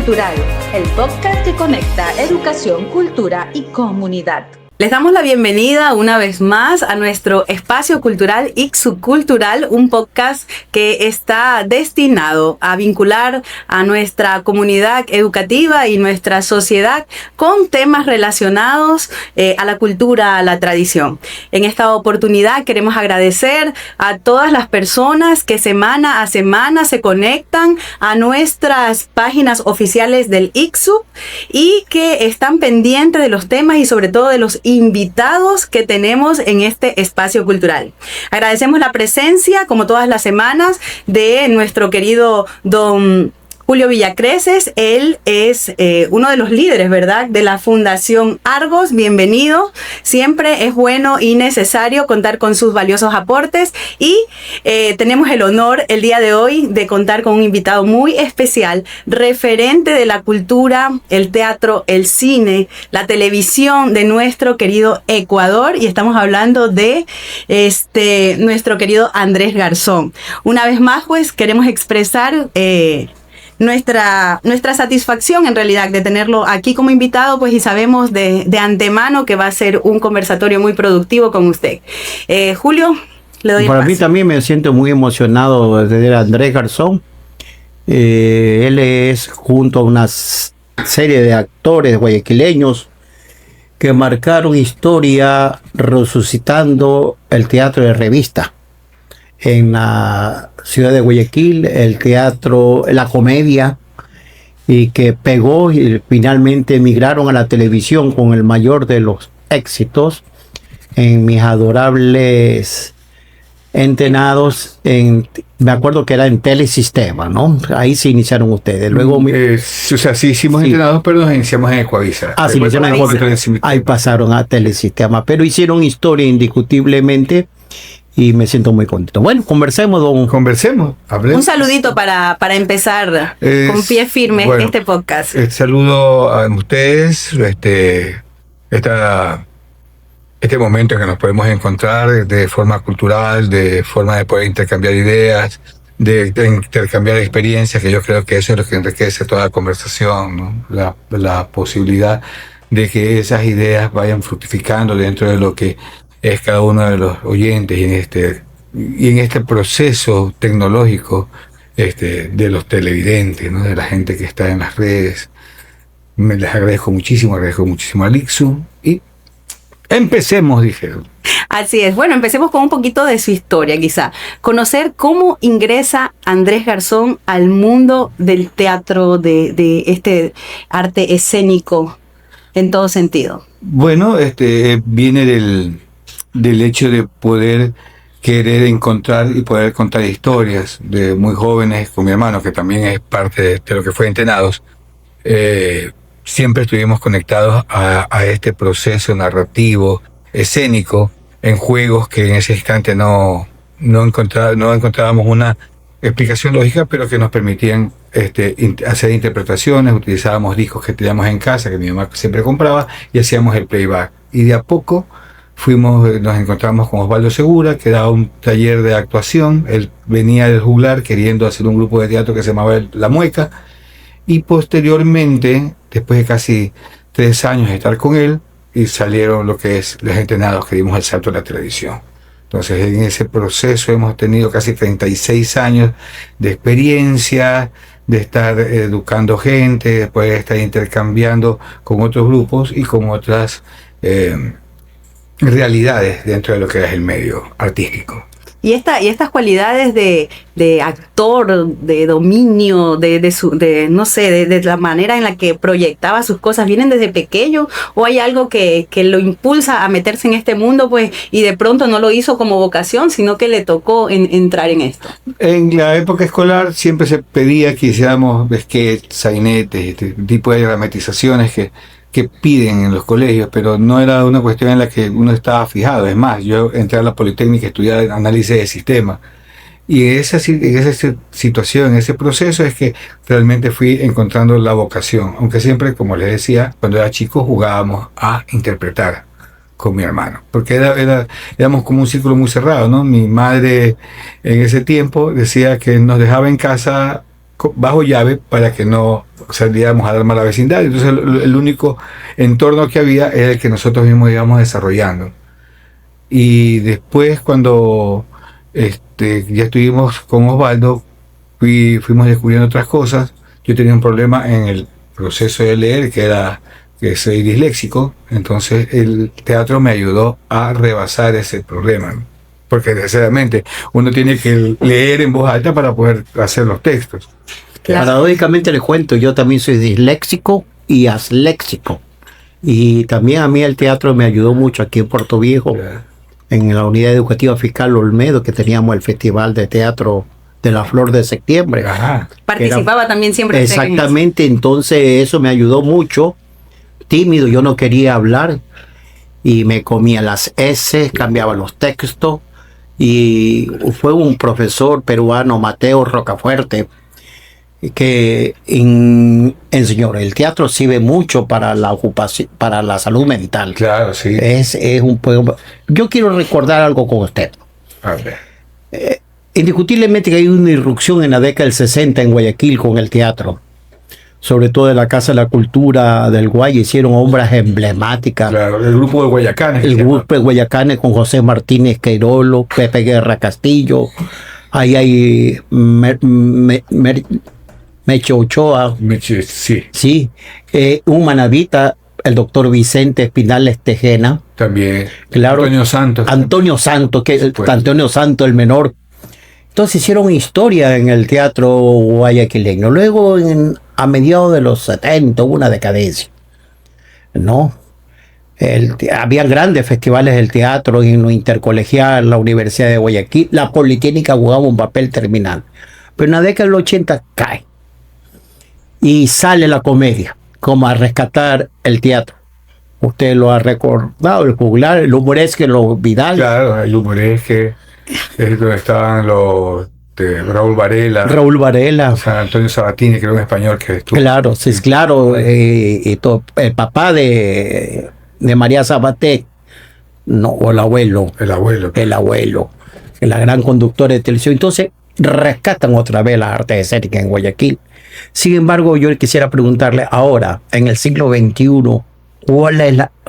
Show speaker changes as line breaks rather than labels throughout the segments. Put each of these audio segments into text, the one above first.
Cultural, el podcast que conecta educación, cultura y comunidad. Les damos la bienvenida una vez más a nuestro espacio cultural Ixu Cultural, un podcast que está destinado a vincular a nuestra comunidad educativa y nuestra sociedad con temas relacionados a la cultura, a la tradición. En esta oportunidad queremos agradecer a todas las personas que semana a semana se conectan a nuestras páginas oficiales del Ixu y que están pendientes de los temas y sobre todo de los invitados que tenemos en este espacio cultural. Agradecemos la presencia, como todas las semanas, de nuestro querido don Julio Villacreces. Él es uno de los líderes, ¿verdad?, de la Fundación Argos. Bienvenido. Siempre es bueno y necesario contar con sus valiosos aportes y tenemos el honor el día de hoy de contar con un invitado muy especial, referente de la cultura, el teatro, el cine, la televisión de nuestro querido Ecuador, y estamos hablando de nuestro querido Andrés Garzón. Una vez más, pues, queremos expresar nuestra satisfacción en realidad de tenerlo aquí como invitado, pues, y sabemos de antemano que va a ser un conversatorio muy productivo con usted. Julio, le doy el paso.
Para mí también me siento muy emocionado de tener a Andrés Garzón. Él es junto a una serie de actores guayaquileños que marcaron historia resucitando el teatro de revista en la ciudad de Guayaquil, el teatro, la comedia, y que pegó y finalmente emigraron a la televisión con el mayor de los éxitos en Mis Adorables Entrenados, me acuerdo que era en Telesistema, ¿no? Ahí se iniciaron ustedes. Luego
sí hicimos Entrenados, pero nos iniciamos en Ecuavisa.
Se iniciaron en Ecuavisa. Ahí pasaron a Telesistema, pero hicieron historia indiscutiblemente. Y me siento muy contento. Bueno, conversemos,
hablemos.
Un saludito para empezar con pie firme este podcast.
Saludo a ustedes, este momento en que nos podemos encontrar de forma cultural, de forma de poder intercambiar ideas, de intercambiar experiencias, que yo creo que eso es lo que enriquece toda la conversación, ¿no? La posibilidad de que esas ideas vayan fructificando dentro de lo que es cada uno de los oyentes y en este proceso tecnológico de los televidentes, ¿no? De la gente que está en las redes. Les agradezco muchísimo al Ixu y empecemos, dijeron.
Así es. Bueno, empecemos con un poquito de su historia, quizá. Conocer cómo ingresa Andrés Garzón al mundo del teatro, de este arte escénico en todo sentido.
Bueno, viene del hecho de poder querer encontrar y poder contar historias de muy jóvenes con mi hermano, que también es parte de lo que fue Entrenados. Siempre estuvimos conectados a este proceso narrativo, escénico, en juegos que en ese instante no encontrábamos una explicación lógica, pero que nos permitían hacer interpretaciones. Utilizábamos discos que teníamos en casa, que mi mamá siempre compraba, y hacíamos el playback. Y de a poco nos encontramos con Osvaldo Segura, que daba un taller de actuación. Él venía del juglar queriendo hacer un grupo de teatro que se llamaba La Mueca, y posteriormente, después de casi 3 años de estar con él, y salieron lo que es Los Entrenados, que dimos el salto a la televisión. Entonces, en ese proceso hemos tenido casi 36 años de experiencia, de estar educando gente, después de estar intercambiando con otros grupos y con otras realidades dentro de lo que es el medio artístico.
Y estas cualidades de actor, de dominio, de la manera en la que proyectaba sus cosas, ¿vienen desde pequeño o hay algo que lo impulsa a meterse en este mundo, pues, y de pronto no lo hizo como vocación, sino que le tocó entrar en esto? En
la época escolar siempre se pedía que hiciéramos sketches, sainetes, este tipo de dramatizaciones que piden en los colegios, pero no era una cuestión en la que uno estaba fijado. Es más, yo entré a la Politécnica a estudiar análisis de sistemas, y en esa situación, en ese proceso, es que realmente fui encontrando la vocación, aunque siempre, como les decía, cuando era chico jugábamos a interpretar con mi hermano, porque éramos como un círculo muy cerrado, ¿no? Mi madre en ese tiempo decía que nos dejaba en casa bajo llave para que no saliéramos a dar mala vecindad. Entonces el único entorno que había era el que nosotros mismos íbamos desarrollando. Y después cuando ya estuvimos con Osvaldo, fuimos descubriendo otras cosas. Yo tenía un problema en el proceso de leer, que soy disléxico, entonces el teatro me ayudó a rebasar ese problema, porque necesariamente uno tiene que leer en voz alta para poder hacer los textos.
Claro.
Paradójicamente les cuento, yo también soy disléxico y asléxico, y también a mí el teatro me ayudó mucho aquí en Puerto Viejo,
Claro.
en la unidad educativa fiscal Olmedo, que teníamos el festival de teatro de la Flor de Septiembre.
Ajá.
Participaba también siempre.
Exactamente, entonces eso me ayudó mucho. Tímido, yo no quería hablar y me comía las S, cambiaba los textos, y fue un profesor peruano, Mateo Rocafuerte, que enseñó. El teatro sirve mucho para la ocupación, para la salud mental.
Claro, sí.
Es un poema. Yo quiero recordar algo con usted.
A ver.
Indiscutiblemente que hay una irrupción en la década del 60 en Guayaquil con el teatro. Sobre todo en la Casa de la Cultura del Guaya hicieron obras emblemáticas.
Claro, el grupo de Guayacanes.
El grupo de Guayacanes con José Martínez Queirolo, Pepe Guerra Castillo. Ahí hay Meche Ochoa.
Sí,
Sí. Un manavita, el doctor Vicente Espinales Tejena.
también.
Claro.
Antonio Santos.
Antonio Santos,
Pues.
Antonio Santos el menor. Entonces hicieron historia en el teatro guayaquileño. Luego, a mediados de los 70, hubo una decadencia. ¿No? Había grandes festivales del teatro en lo intercolegial, la Universidad de Guayaquil. La Politécnica jugaba un papel terminal. Pero en la década del 80 cae. Y sale la comedia, como a rescatar el teatro. Usted lo ha recordado, el juglar, el humoresque, lo Vidal.
Claro, el humoresque, es donde estaban los de Raúl Varela,
Raúl Varela.
San Antonio Sabatini, que era un español que estuvo.
Claro, sí, claro. Y todo, el papá de María Sabaté, no, o el abuelo.
El abuelo.
El abuelo, la gran conductora de televisión. Entonces, rescatan otra vez las artes escénicas en Guayaquil. Sin embargo, yo quisiera preguntarle ahora, en el siglo XXI,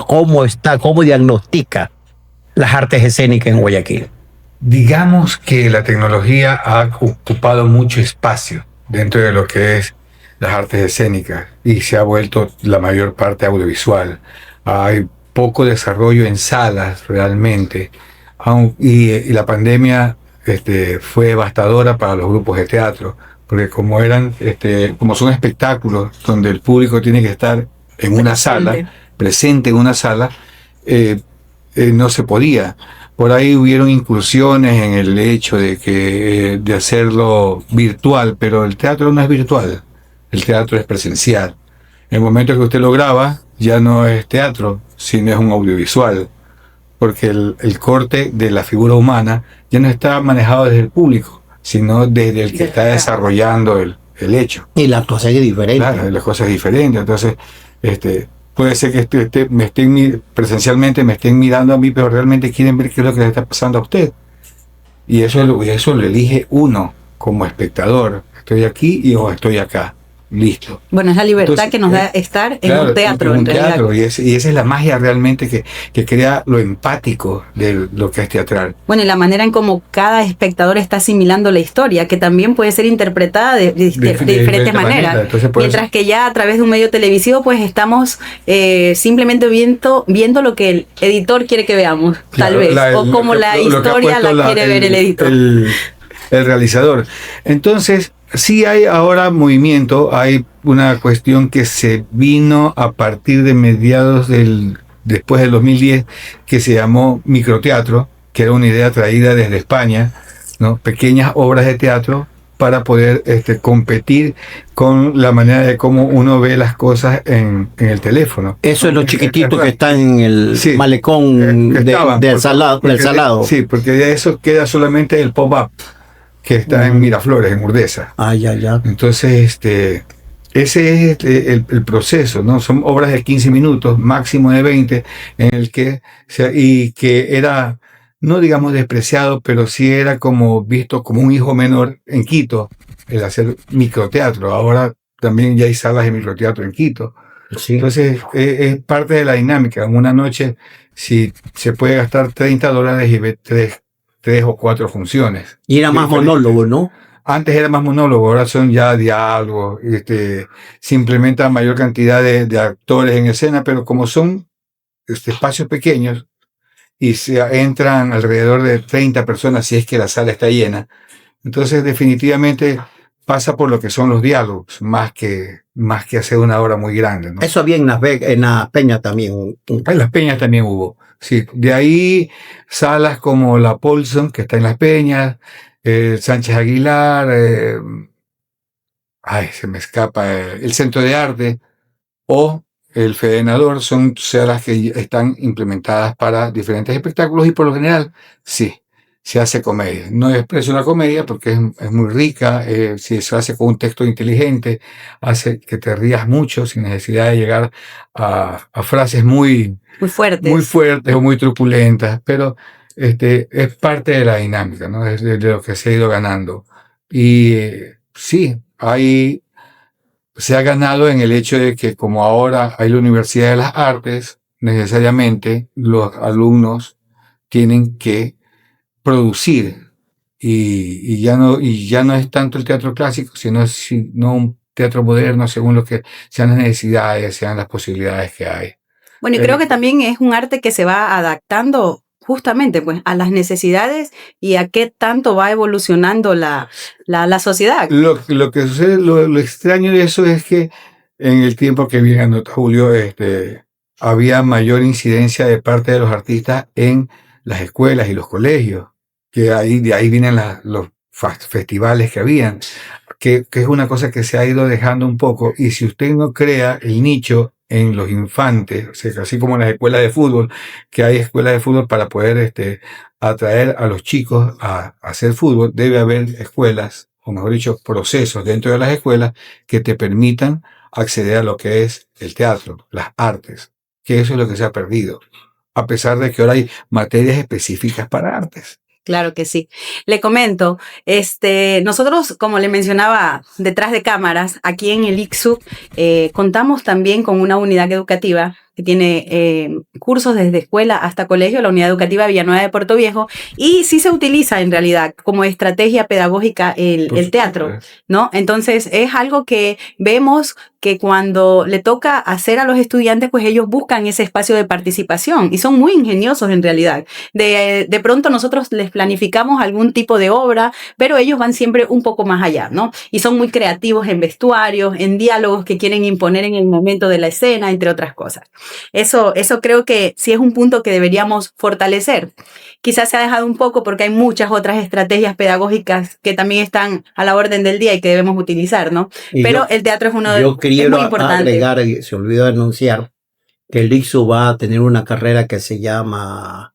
cómo diagnostica las artes escénicas en Guayaquil.
Digamos que la tecnología ha ocupado mucho espacio dentro de lo que es las artes escénicas y se ha vuelto la mayor parte audiovisual. Hay poco desarrollo en salas realmente, y la pandemia fue devastadora para los grupos de teatro, porque como son espectáculos donde el público tiene que estar en una sala, presente en una sala, no se podía. Por ahí hubieron incursiones en el hecho de hacerlo virtual, pero el teatro no es virtual, el teatro es presencial. En el momento que usted lo graba, ya no es teatro, sino es un audiovisual, porque el corte de la figura humana ya no está manejado desde el público, sino desde el que está desarrollando el hecho.
Y la actuación es diferente.
Claro, las cosas diferentes. Entonces, puede ser que presencialmente me estén mirando a mí, pero realmente quieren ver qué es lo que le está pasando a usted. Y eso lo elige uno como espectador. Estoy aquí o estoy acá. Listo.
Bueno, es la libertad
Entonces,
que nos da estar en un teatro, en realidad.
Teatro, y esa es la magia realmente que crea lo empático de lo que es teatral.
Bueno, y la manera en cómo cada espectador está asimilando la historia, que también puede ser interpretada de diferentes maneras.
Entonces,
mientras que ya a través de un medio televisivo, pues estamos simplemente viendo lo que el editor quiere que veamos, tal vez, o como la historia la quiere ver el editor.
El realizador. Entonces, sí hay ahora movimiento, hay una cuestión que se vino a partir de después del 2010, que se llamó microteatro, que era una idea traída desde España, ¿no? Pequeñas obras de teatro para poder competir con la manera de cómo uno ve las cosas en el teléfono.
Eso es lo chiquitito que está en el malecón del Salado.
Sí, porque de eso queda solamente el pop-up, que está en Miraflores, en Urdesa.
Ya.
Entonces, ese es el proceso, ¿no? Son obras de 15 minutos, máximo de 20, en el que era, no digamos despreciado, pero sí era como visto como un hijo menor en Quito, el hacer microteatro. Ahora también ya hay salas de microteatro en Quito.
Sí.
Entonces, es parte de la dinámica. En una noche, si se puede gastar $30 y ver tres o cuatro funciones.
Y era más monólogo, ¿no?
Antes era más monólogo, ahora son ya diálogos, se implementa mayor cantidad de actores en escena, pero como son espacios pequeños y se entran alrededor de 30 personas si es que la sala está llena, entonces definitivamente pasa por lo que son los diálogos, más que hacer una obra muy grande, ¿no?
Eso había en Las Peñas también.
En Las Peñas también hubo, sí. De ahí salas como la Paulson, que está en Las Peñas, Sánchez Aguilar, se me escapa, el Centro de Arte o el Fedenador, son salas que están implementadas para diferentes espectáculos y por lo general, sí, se hace comedia. No expreso la comedia porque es muy rica, si se hace con un texto inteligente, hace que te rías mucho sin necesidad de llegar a frases muy fuertes o muy truculentas, pero es parte de la dinámica, ¿no? Es de lo que se ha ido ganando. Y sí, se ha ganado en el hecho de que como ahora hay la Universidad de las Artes, necesariamente los alumnos tienen que producir y ya no es tanto el teatro clásico, sino un teatro moderno según lo que sean las necesidades, sean las posibilidades que hay.
Bueno, y creo que también es un arte que se va adaptando justamente pues a las necesidades y a qué tanto va evolucionando la sociedad.
Lo que sucede, lo extraño de eso es que en el tiempo que bien anotó Julio, había mayor incidencia de parte de los artistas en las escuelas y los colegios, que de ahí vienen los festivales que habían, que es una cosa que se ha ido dejando un poco, y si usted no crea el nicho en los infantes, o sea, así como en las escuelas de fútbol, que hay escuelas de fútbol para poder atraer a los chicos a hacer fútbol, debe haber escuelas, o mejor dicho, procesos dentro de las escuelas que te permitan acceder a lo que es el teatro, las artes, que eso es lo que se ha perdido, a pesar de que ahora hay materias específicas para artes.
Claro que sí. Le comento, nosotros, como le mencionaba, detrás de cámaras, aquí en el ICSU, contamos también con una unidad educativa que tiene cursos desde escuela hasta colegio, la Unidad Educativa Villanueva de Puerto Viejo, y sí se utiliza en realidad como estrategia pedagógica el teatro, ¿no? Entonces es algo que vemos que cuando le toca hacer a los estudiantes, pues ellos buscan ese espacio de participación y son muy ingeniosos en realidad. De pronto nosotros les planificamos algún tipo de obra, pero ellos van siempre un poco más allá, ¿no? Y son muy creativos en vestuarios, en diálogos que quieren imponer en el momento de la escena, entre otras cosas. Eso creo que sí es un punto que deberíamos fortalecer. Quizás se ha dejado un poco porque hay muchas otras estrategias pedagógicas que también están a la orden del día y que debemos utilizar, ¿no? Pero el teatro es uno de los muy importantes.
Agregar, se olvidó de anunciar, que el ICSU va a tener una carrera que se llama...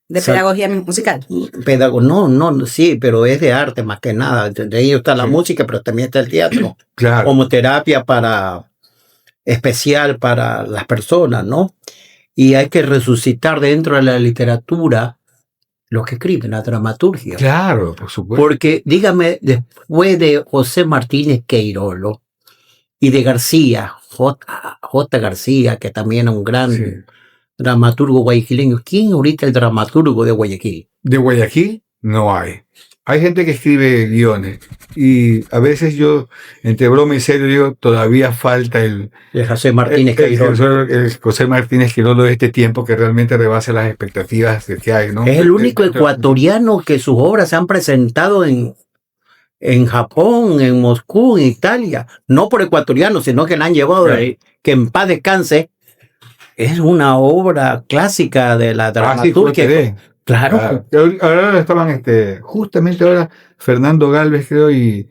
¿De pedagogía musical?
No, sí, pero es de arte más que nada. De ahí está la música, pero también está el teatro.
Claro.
Como terapia especial para las personas, ¿no? Y hay que resucitar dentro de la literatura lo que escriben, la dramaturgia.
Claro, por supuesto.
Porque, dígame, después de José Martínez Queirolo y de García, J. García, que también es un gran dramaturgo guayaquileño, ¿quién es ahorita el dramaturgo de Guayaquil?
De Guayaquil no hay. Hay gente que escribe guiones y a veces yo, entre broma y serio, digo, todavía falta el
José Martínez Queirolo.
El José Martínez Queirolo de este tiempo que realmente rebase las expectativas de que hay, ¿no?
Es el único ecuatoriano que sus obras se han presentado en Japón, en Moscú, en Italia. No por ecuatorianos, sino que la han llevado, que en paz descanse. Es una obra clásica de la dramaturgia. Claro.
Ahora estaban, justamente ahora, Fernando Gálvez, creo, y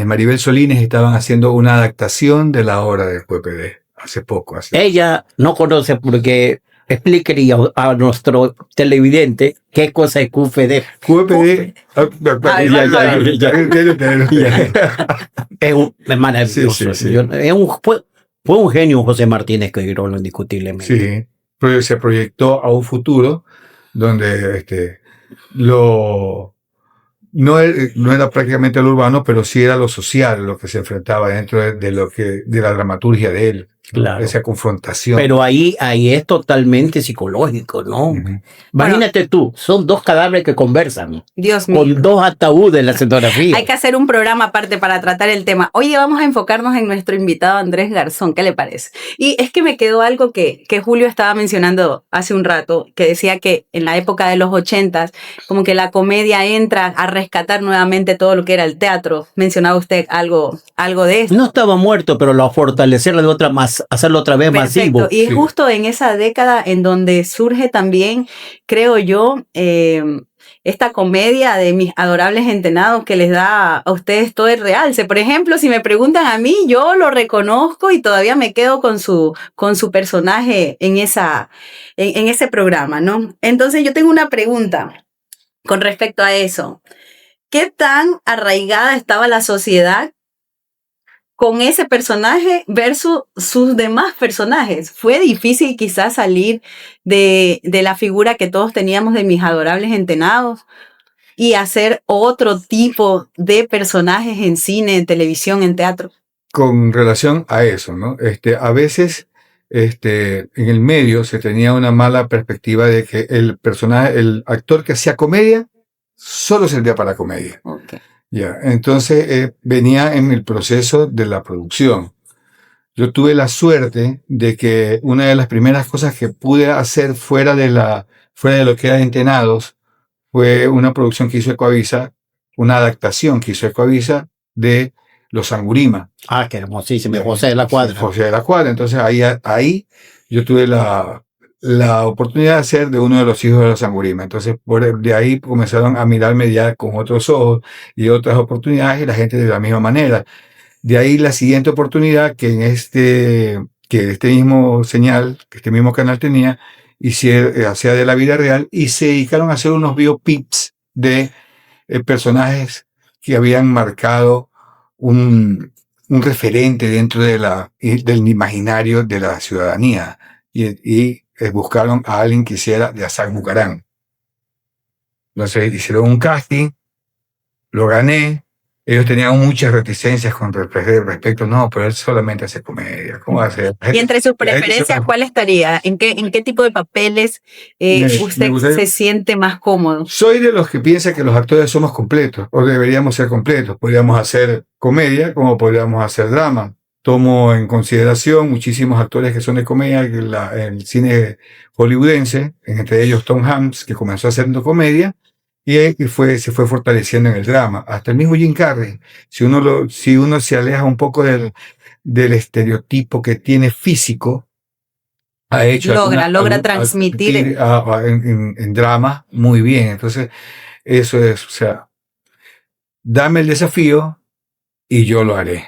Maribel Solines estaban haciendo una adaptación de la obra de QPD hace poco.
Ella no conoce porque explicaría a nuestro televidente qué cosa es QPD.
QPD.
Es maravilloso.
Sí.
Fue un genio José Martínez Queirolo, indiscutiblemente.
Sí. Se proyectó a un futuro donde lo no era prácticamente lo urbano, pero sí era lo social lo que se enfrentaba dentro de la dramaturgia de él.
Claro.
Esa confrontación.
Pero ahí es totalmente psicológico, ¿no?
Ujú.
Imagínate tú, son dos cadáveres que conversan
Dios mío.
con dos ataúdes en la escenografía.
Hay que hacer un programa aparte para tratar el tema. Oye, vamos a enfocarnos en nuestro invitado Andrés Garzón. ¿Qué le parece? Y es que me quedó algo que Julio estaba mencionando hace un rato, que decía que en la época de los 80s, como que la comedia entra a rescatar nuevamente todo lo que era el teatro. Mencionaba usted algo de esto.
No estaba muerto, pero lo fortalecerlo de otra más, hacerlo otra vez
Perfecto.
masivo.
Y es
Sí.
justo en esa década en donde surge también, creo yo, esta comedia de Mis Adorables Entenados que les da a ustedes todo el realce. Por ejemplo, si me preguntan a mí, yo lo reconozco y todavía me quedo con su personaje en ese programa, ¿no? Entonces yo tengo una pregunta con respecto a eso. ¿Qué tan arraigada estaba la sociedad con ese personaje versus sus demás personajes? Fue difícil quizás salir de la figura que todos teníamos de Mis Adorables Entenados y hacer otro tipo de personajes en cine, en televisión, en teatro.
Con relación a eso, ¿no? A veces, en el medio se tenía una mala perspectiva de que el personaje, el actor que hacía comedia, solo servía para comedia.
Okay.
Ya, entonces venía en el proceso de la producción. Yo tuve la suerte de que una de las primeras cosas que pude hacer fuera de lo que era Entenados fue una producción que hizo Ecoavisa, una adaptación que hizo Ecoavisa de Los Angurima.
Ah, qué hermosísimo, José de la Cuadra.
José de la Cuadra. Entonces ahí yo tuve la oportunidad de hacer de uno de los hijos de los Angurima. Entonces de ahí comenzaron a mirarme ya con otros ojos y otras oportunidades y la gente de la misma manera. De ahí la siguiente oportunidad que este mismo señal, que este mismo canal tenía, hacía de la vida real y se dedicaron a hacer unos biopics de personajes que habían marcado un referente dentro del imaginario de la ciudadanía y buscaron a alguien que hiciera de Asák Bucarán. Entonces hicieron un casting, lo gané. Ellos tenían muchas reticencias con respecto, no, pero él solamente hace comedia. ¿Cómo va a hacer?
Y entre sus preferencias, ¿cuál estaría? ¿En qué tipo de papeles usted se siente más cómodo?
Soy de los que piensan que los actores somos completos, o deberíamos ser completos. Podríamos hacer comedia como podríamos hacer drama. Tomo en consideración muchísimos actores que son de comedia en el cine hollywoodense, entre ellos Tom Hanks, que comenzó haciendo comedia, y se fue fortaleciendo en el drama. Hasta el mismo Jim Carrey. Si uno se aleja un poco del estereotipo que tiene físico, ha hecho
logra transmitir
en drama muy bien. Entonces, eso es, o sea, dame el desafío y yo lo haré.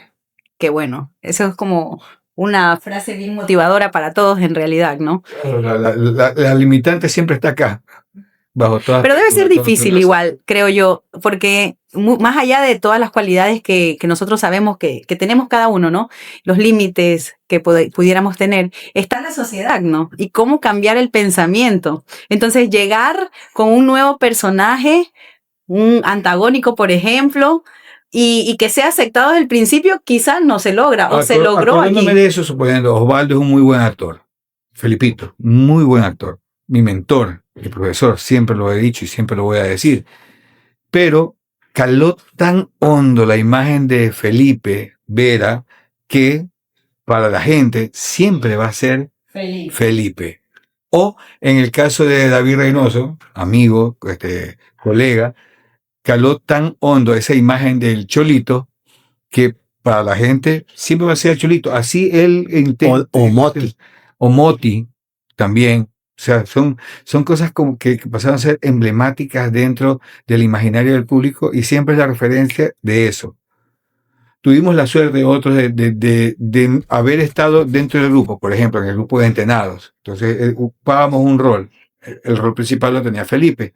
Qué bueno. Eso es como una frase bien motivadora para todos en realidad, ¿no?
La limitante siempre está acá.
Pero debe ser difícil igual, creo yo, porque más allá de todas las cualidades que nosotros sabemos que tenemos cada uno, ¿no? Los límites que pudiéramos tener, está la sociedad, ¿no? Y cómo cambiar el pensamiento. Entonces, llegar con un nuevo personaje, un antagónico, por ejemplo, y que sea aceptado desde el principio, quizás no se logra, o se logró allí.
Acordándome de eso, suponiendo, Osvaldo es un muy buen actor. Felipito, muy buen actor. Mi mentor, mi profesor, siempre lo he dicho y siempre lo voy a decir. Pero caló tan hondo la imagen de Felipe Vera que para la gente siempre va a ser Felipe. O en el caso de David Reynoso, amigo, colega, caló tan hondo esa imagen del Cholito que para la gente siempre va a ser el Cholito. Así él intenta.
O Moti.
O Moti también. O sea, son cosas como que pasaron a ser emblemáticas dentro del imaginario del público y siempre es la referencia de eso. Tuvimos la suerte otros de haber estado dentro del grupo, por ejemplo, en el grupo de Entenados. Entonces, ocupábamos un rol. El rol principal lo tenía Felipe,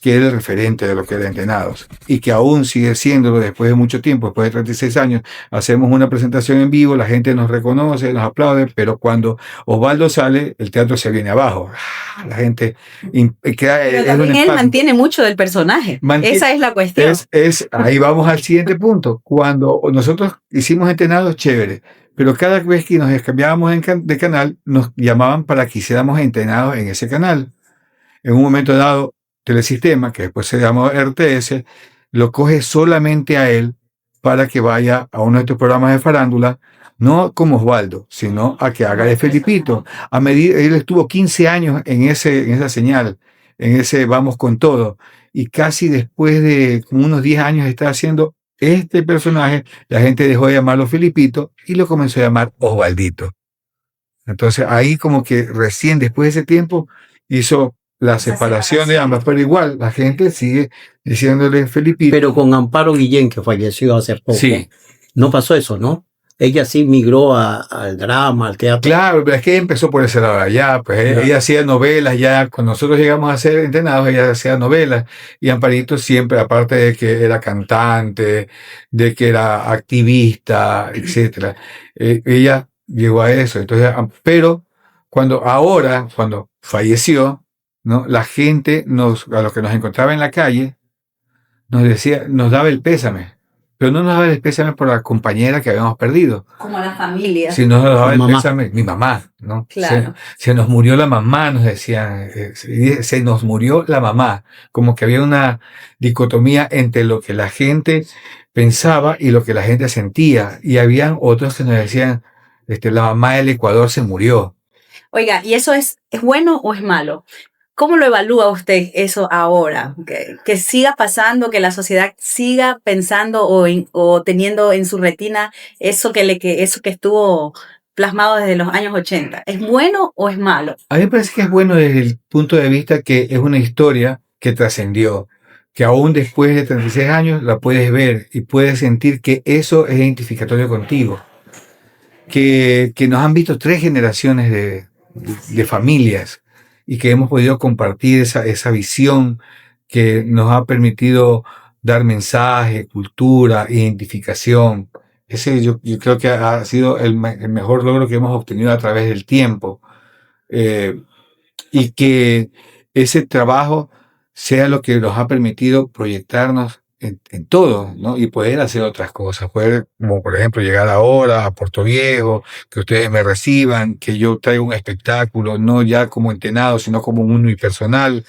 que era el referente de lo que era Entrenados y que aún sigue siéndolo después de mucho tiempo, después de 36 años. Hacemos una presentación en vivo, la gente nos reconoce, nos aplaude, pero cuando Osvaldo sale, el teatro se viene abajo. La gente queda.
Pero también él mantiene mucho del personaje. Esa es la cuestión.
Ahí vamos al siguiente punto. Cuando nosotros hicimos Entrenados, chévere, pero cada vez que nos cambiábamos de canal, nos llamaban para que hiciéramos Entrenados en ese canal. En un momento dado, Telesistema, que después se llamó RTS, lo coge solamente a él para que vaya a uno de estos programas de farándula, no como Osvaldo, sino a que haga de Felipito. Él estuvo 15 años en esa señal, en ese Vamos con Todo, y casi después de unos 10 años está haciendo este personaje, la gente dejó de llamarlo Felipito y lo comenzó a llamar Osvaldito. Entonces ahí como que recién después de ese tiempo hizo la separación de ambas, pero igual la gente sigue diciéndole Felipito.
Pero con Amparo Guillén, que falleció hace poco,
sí,
no pasó eso, ¿no? Ella sí migró al drama, al teatro.
Claro, pero es que ella empezó por ese lado allá, pues ella hacía novelas ya, cuando nosotros llegamos a ser Entrenados, ella hacía novelas, y Amparito siempre, aparte de que era cantante, de que era activista, etcétera, ella llegó a eso. Entonces, pero cuando falleció, ¿no? La gente a los que nos encontraba en la calle, nos daba el pésame. Pero no nos daba el pésame por la compañera que habíamos perdido.
Como la familia.
Si no nos daba el pésame, mi mamá, ¿no?
Claro.
Se nos murió la mamá, nos decían. Se nos murió la mamá. Como que había una dicotomía entre lo que la gente pensaba y lo que la gente sentía. Y habían otros que nos decían, la mamá del Ecuador se murió.
Oiga, ¿y eso es bueno o es malo? ¿Cómo lo evalúa usted eso ahora? Que siga pasando, que la sociedad siga pensando o teniendo en su retina eso que estuvo plasmado desde los años 80. ¿Es bueno o es malo?
A mí me parece que es bueno desde el punto de vista que es una historia que trascendió, que aún después de 36 años la puedes ver y puedes sentir que eso es identificatorio contigo. Que nos han visto 3 generaciones de familias y que hemos podido compartir esa visión que nos ha permitido dar mensaje, cultura, identificación. Ese yo creo que ha sido el mejor logro que hemos obtenido a través del tiempo. Y que ese trabajo sea lo que nos ha permitido proyectarnos en todo, ¿no? Y poder hacer otras cosas, poder, como por ejemplo, llegar ahora a Puerto Viejo, que ustedes me reciban, que yo traiga un espectáculo, no ya como Entrenado, sino como un unipersonal,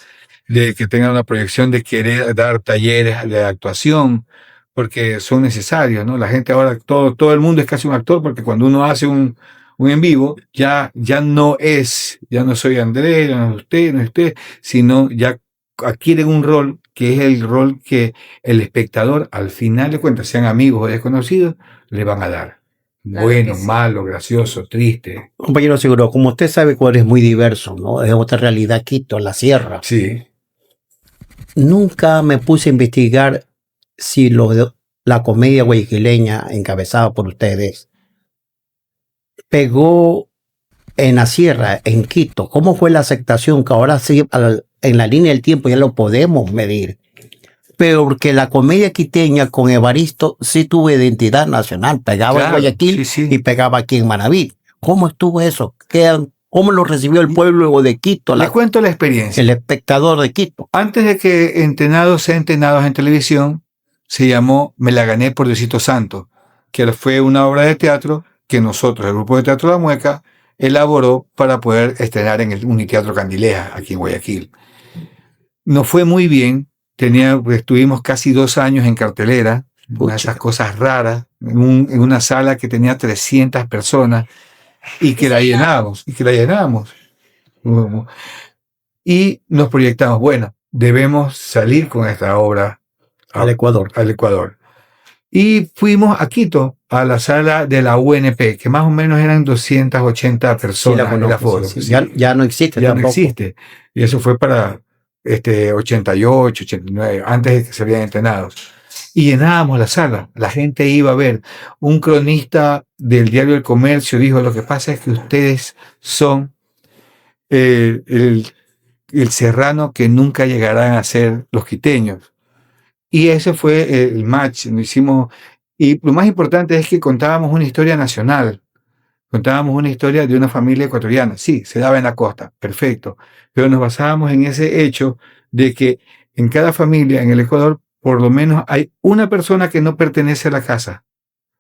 de que tengan una proyección de querer dar talleres de actuación, porque son necesarios, ¿no? La gente ahora, todo el mundo es casi un actor, porque cuando uno hace un en vivo, ya no soy Andrés, no es usted, sino ya adquieren un rol que es el rol que el espectador, al final de cuentas, sean amigos o desconocidos, le van a dar. Claro, bueno, sí. Malo, gracioso, triste.
Compañero Seguro, como usted sabe, Ecuador es muy diverso, ¿no? Es otra realidad, Quito, la sierra.
Sí.
Nunca me puse a investigar si la comedia guayaquileña encabezada por ustedes pegó en la sierra, en Quito. ¿Cómo fue la aceptación? Que ahora sí, en la línea del tiempo ya lo podemos medir. Pero porque la comedia quiteña con Evaristo sí tuvo identidad nacional. Pegaba en Guayaquil y pegaba aquí en Manaví. ¿Cómo estuvo eso? ¿Cómo lo recibió el pueblo de Quito?
Les cuento la experiencia.
El espectador de Quito.
Antes de que Entrenados sea Entrenados en televisión, se llamó Me la gané por Diosito Santo, que fue una obra de teatro que nosotros, el grupo de Teatro La Mueca, elaboró para poder estrenar en el Uniteatro Candileja, aquí en Guayaquil. Nos fue muy bien, estuvimos casi 2 años en cartelera, una de esas cosas raras, en una sala que tenía 300 personas, y que la llenábamos. Y nos proyectamos, bueno, debemos salir con esta obra
al
Ecuador. Y fuimos a Quito, a la sala de la UNP, que más o menos eran 280 personas en el aforo.
Sí. Ya no existe
tampoco. No existe. Y eso fue para 88, 89, antes de que se habían Entrenados. Y llenábamos la sala. La gente iba a ver. Un cronista del diario El Comercio dijo, lo que pasa es que ustedes son el serrano que nunca llegarán a ser los quiteños. Y ese fue el match, lo hicimos. Y lo más importante es que contábamos una historia nacional. Contábamos una historia de una familia ecuatoriana. Sí, se daba en la costa, perfecto. Pero nos basábamos en ese hecho de que en cada familia en el Ecuador, por lo menos hay una persona que no pertenece a la casa.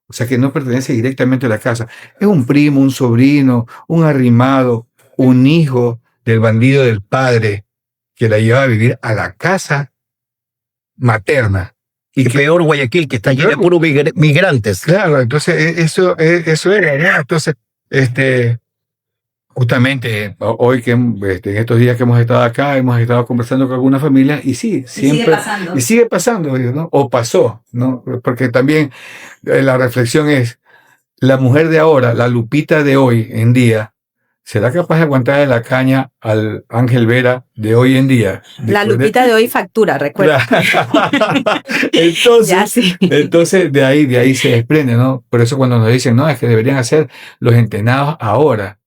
O sea, que no pertenece directamente a la casa. Es un primo, un sobrino, un arrimado, un hijo del bandido del padre que la lleva a vivir a la casa materna.
Y peor Guayaquil, que está lleno de puros migrantes.
Claro, entonces eso era, ¿no? Entonces, justamente hoy en estos días que hemos estado acá, hemos estado conversando con algunas familias y sí, siempre. Y sigue pasando, ¿no? O pasó, ¿no? Porque también la reflexión es, la mujer de ahora, la Lupita de hoy en día, ¿será capaz de aguantar la caña al Ángel Vera de hoy en día?
La Lupita de hoy factura, recuerda.
Entonces de ahí se desprende, ¿no? Por eso cuando nos dicen, no, es que deberían hacer los entrenados ahora.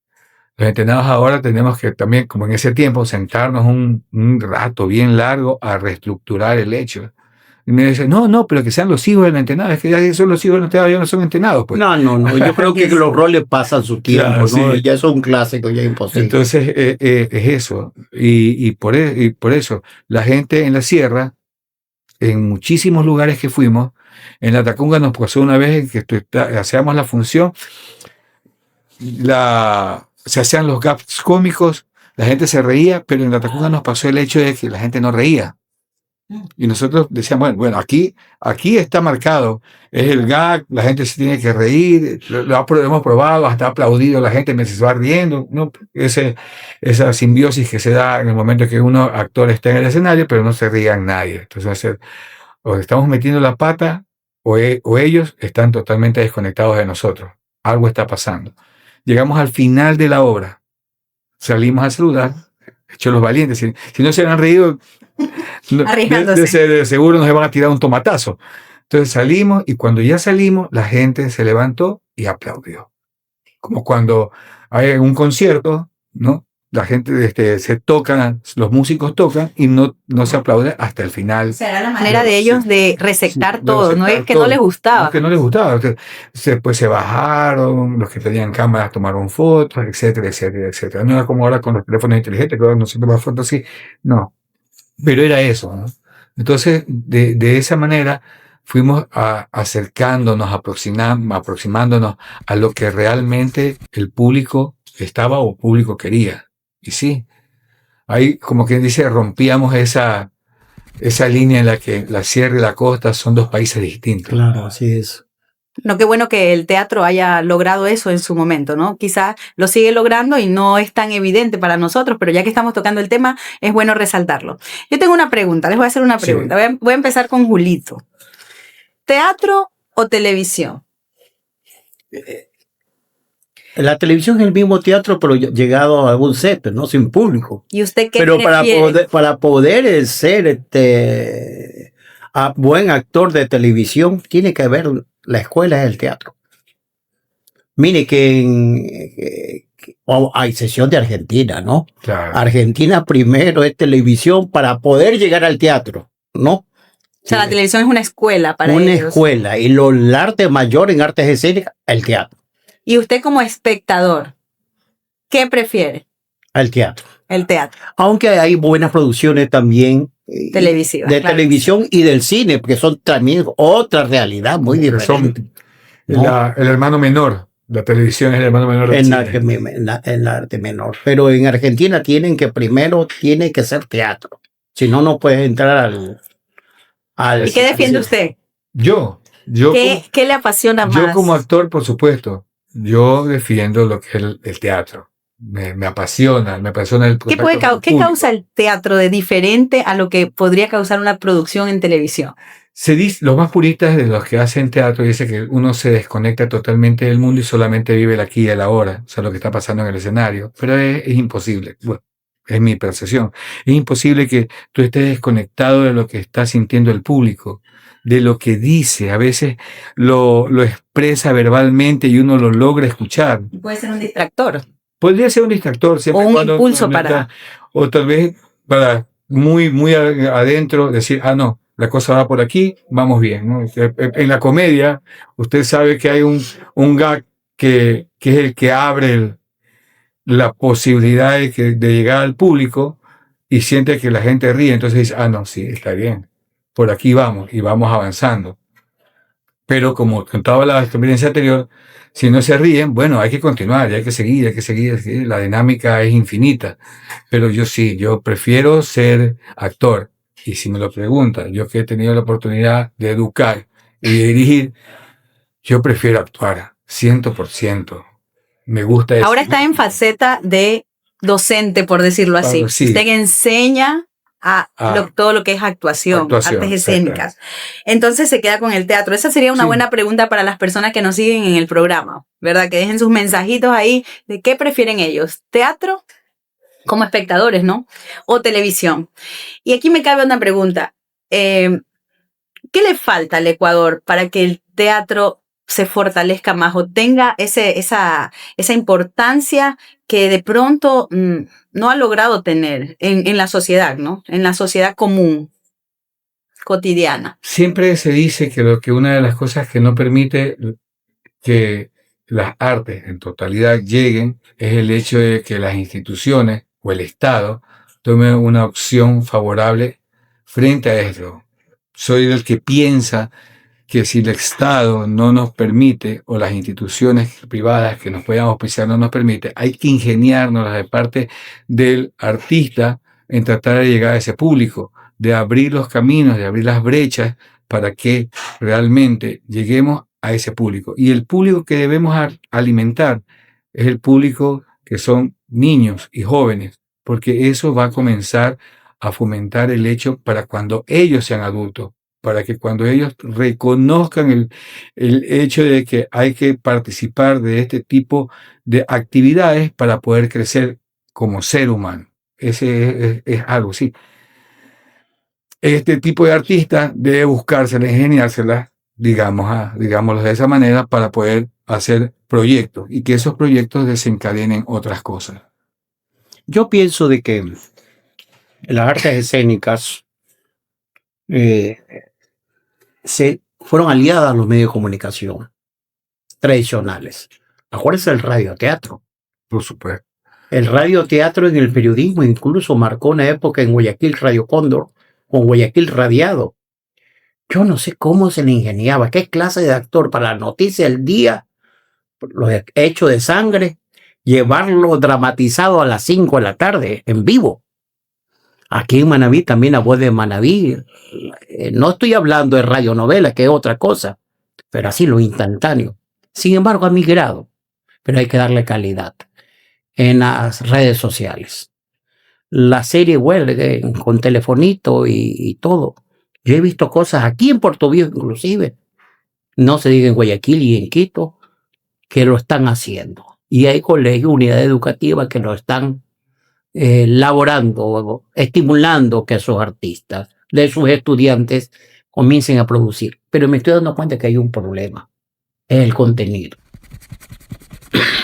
Los entrenados ahora tenemos que también, como en ese tiempo, sentarnos un rato bien largo a reestructurar el hecho. Y me dicen, no, pero que sean los hijos del entrenado. Es que ya son los hijos del entrenado, ya no son entrenados. Pues.
No, yo creo que los roles pasan su tiempo, claro, ¿no? Sí. Ya es un clásico, ya es imposible.
Entonces, es eso. Y por eso, la gente en la sierra, en muchísimos lugares que fuimos, en la Tacunga nos pasó una vez que hacíamos la función, se hacían los gags cómicos, la gente se reía, pero en la Tacunga nos pasó el hecho de que la gente no reía. Y nosotros decíamos, bueno, aquí está marcado, es el gag, la gente se tiene que reír, lo hemos probado, hasta aplaudido, la gente me se va riendo, ¿no? Esa simbiosis que se da en el momento que uno, actor, está en el escenario, pero no se ría en nadie. Entonces, o estamos metiendo la pata, o ellos están totalmente desconectados de nosotros. Algo está pasando. Llegamos al final de la obra, salimos a saludar, hechos los valientes, si no se han reído, de seguro nos van a tirar un tomatazo. Entonces salimos y cuando ya salimos, la gente se levantó y aplaudió. Como cuando hay un concierto, ¿no? La gente se tocan, los músicos tocan y no se aplaude hasta el final.
Será la manera de ellos de receptar todo, no es que no les gustaba.
No, que no les gustaba. Después se bajaron, los que tenían cámaras tomaron fotos, etcétera, etcétera, etcétera. No era como ahora con los teléfonos inteligentes, que ahora no se toman fotos así. No. Pero era eso, ¿no? Entonces, de esa manera fuimos acercándonos, aproximándonos a lo que realmente el público estaba o público quería. Y sí, ahí, como quien dice, rompíamos esa línea en la que la sierra y la costa son dos países distintos.
Claro, así es.
No, qué bueno que el teatro haya logrado eso en su momento, ¿no? Quizás lo sigue logrando y no es tan evidente para nosotros, pero ya que estamos tocando el tema, es bueno resaltarlo. Yo tengo una pregunta, les voy a hacer una pregunta. Sí. Voy a empezar con Julito. ¿Teatro o televisión?
La televisión es el mismo teatro, pero llegado a algún set, ¿no? Sin público.
¿Y usted qué
pero
prefiere?
para poder ser buen actor de televisión, tiene que haber la escuela del teatro. Mire que hay sesión de Argentina, ¿no?
Claro.
Argentina primero es televisión para poder llegar al teatro, ¿no?
O sea, la televisión es una escuela para ellos.
Una escuela. Y el arte mayor en artes escénicas, el teatro.
Y usted como espectador, ¿qué prefiere?
El teatro.
El teatro.
Aunque hay buenas producciones también
televisivas,
de televisión y del cine, porque son también otra realidad muy diferente.
¿No? El hermano menor. La televisión es el hermano menor del cine.
En arte menor. Pero en Argentina tiene que ser teatro. Si no, no puedes entrar al
¿Y qué defiende usted?
Yo
¿Qué le apasiona más?
Yo como actor, por supuesto, yo defiendo lo que es el teatro. Me apasiona el
contacto. ¿Qué causa el teatro de diferente a lo que podría causar una producción en televisión?
Se dice, los más puristas de los que hacen teatro dicen que uno se desconecta totalmente del mundo y solamente vive el aquí y el ahora, o sea, lo que está pasando en el escenario. Pero es imposible. Bueno, es mi percepción. Es imposible que tú estés desconectado de lo que está sintiendo el público, de lo que dice. A veces lo expresa verbalmente y uno lo logra escuchar.
Puede ser un distractor.
Podría ser un distractor.
O un impulso para...
O tal vez para muy adentro decir, no, la cosa va por aquí, vamos bien, ¿no? En la comedia, usted sabe que hay un gag que es el que abre la posibilidad de llegar al público y siente que la gente ríe, entonces dice, no, sí, está bien, por aquí vamos y vamos avanzando. Pero como contaba la experiencia anterior, si no se ríen, bueno, hay que continuar, hay que seguir, la dinámica es infinita. Pero yo prefiero ser actor. Y si me lo preguntan, yo que he tenido la oportunidad de educar y de dirigir, yo prefiero actuar, 100%. Me gusta eso.
Ahora está en faceta de docente, por decirlo así.
Sí.
Usted enseña todo lo que es actuación, artes escénicas. Entonces se queda con el teatro. Esa sería una buena pregunta para las personas que nos siguen en el programa, ¿verdad? Que dejen sus mensajitos ahí de qué prefieren ellos, teatro como espectadores, ¿no? O televisión. Y aquí me cabe una pregunta. ¿Qué le falta al Ecuador para que el teatro se fortalezca más o tenga esa importancia que de pronto no ha logrado tener en la sociedad, ¿no? En la sociedad común, cotidiana?
Siempre se dice que una de las cosas que no permite que las artes en totalidad lleguen es el hecho de que las instituciones o el Estado tomen una opción favorable frente a esto. Soy del que piensa que si el Estado no nos permite, o las instituciones privadas que nos puedan auspiciar no nos permite, hay que ingeniarnos de parte del artista en tratar de llegar a ese público, de abrir los caminos, de abrir las brechas para que realmente lleguemos a ese público. Y el público que debemos alimentar es el público que son niños y jóvenes, porque eso va a comenzar a fomentar el hecho para cuando ellos sean adultos, para que cuando ellos reconozcan el hecho de que hay que participar de este tipo de actividades para poder crecer como ser humano. Ese es algo, sí. Este tipo de artista debe buscársela, ingeniársela, digámoslo de esa manera, para poder hacer proyectos y que esos proyectos desencadenen otras cosas.
Yo pienso de que las artes escénicas se fueron aliadas a los medios de comunicación tradicionales. Acuérdense del radioteatro.
Por supuesto.
El radioteatro en el periodismo incluso marcó una época en Guayaquil Radio Cóndor o Guayaquil Radiado. Yo no sé cómo se le ingeniaba, qué clase de actor para la noticia del día, los hechos de sangre, llevarlo dramatizado a las 5 de la tarde, en vivo. Aquí en Manaví también la voz de Manaví. No estoy hablando de radionovela, que es otra cosa, pero así lo instantáneo. Sin embargo, ha migrado, pero hay que darle calidad en las redes sociales. La serie Huelgue con telefonito y todo. Yo he visto cosas aquí en Puerto Viejo inclusive, no se diga en Guayaquil y en Quito, que lo están haciendo. Y hay colegios, unidades educativas que lo están laborando, estimulando que esos artistas, de sus estudiantes, comiencen a producir. Pero me estoy dando cuenta que hay un problema, es el contenido.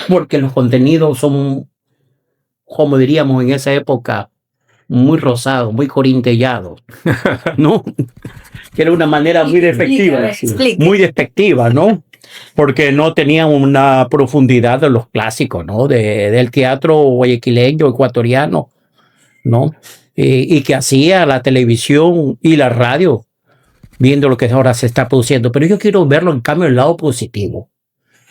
Porque los contenidos son, como diríamos en esa época, muy rosados, muy corintellados, ¿no? Que era una manera muy despectiva, muy despectiva, ¿no? Porque no tenían una profundidad de los clásicos, ¿no? Del teatro guayaquileño, ecuatoriano, ¿no? Y que hacía la televisión y la radio, viendo lo que ahora se está produciendo. Pero yo quiero verlo en cambio el lado positivo,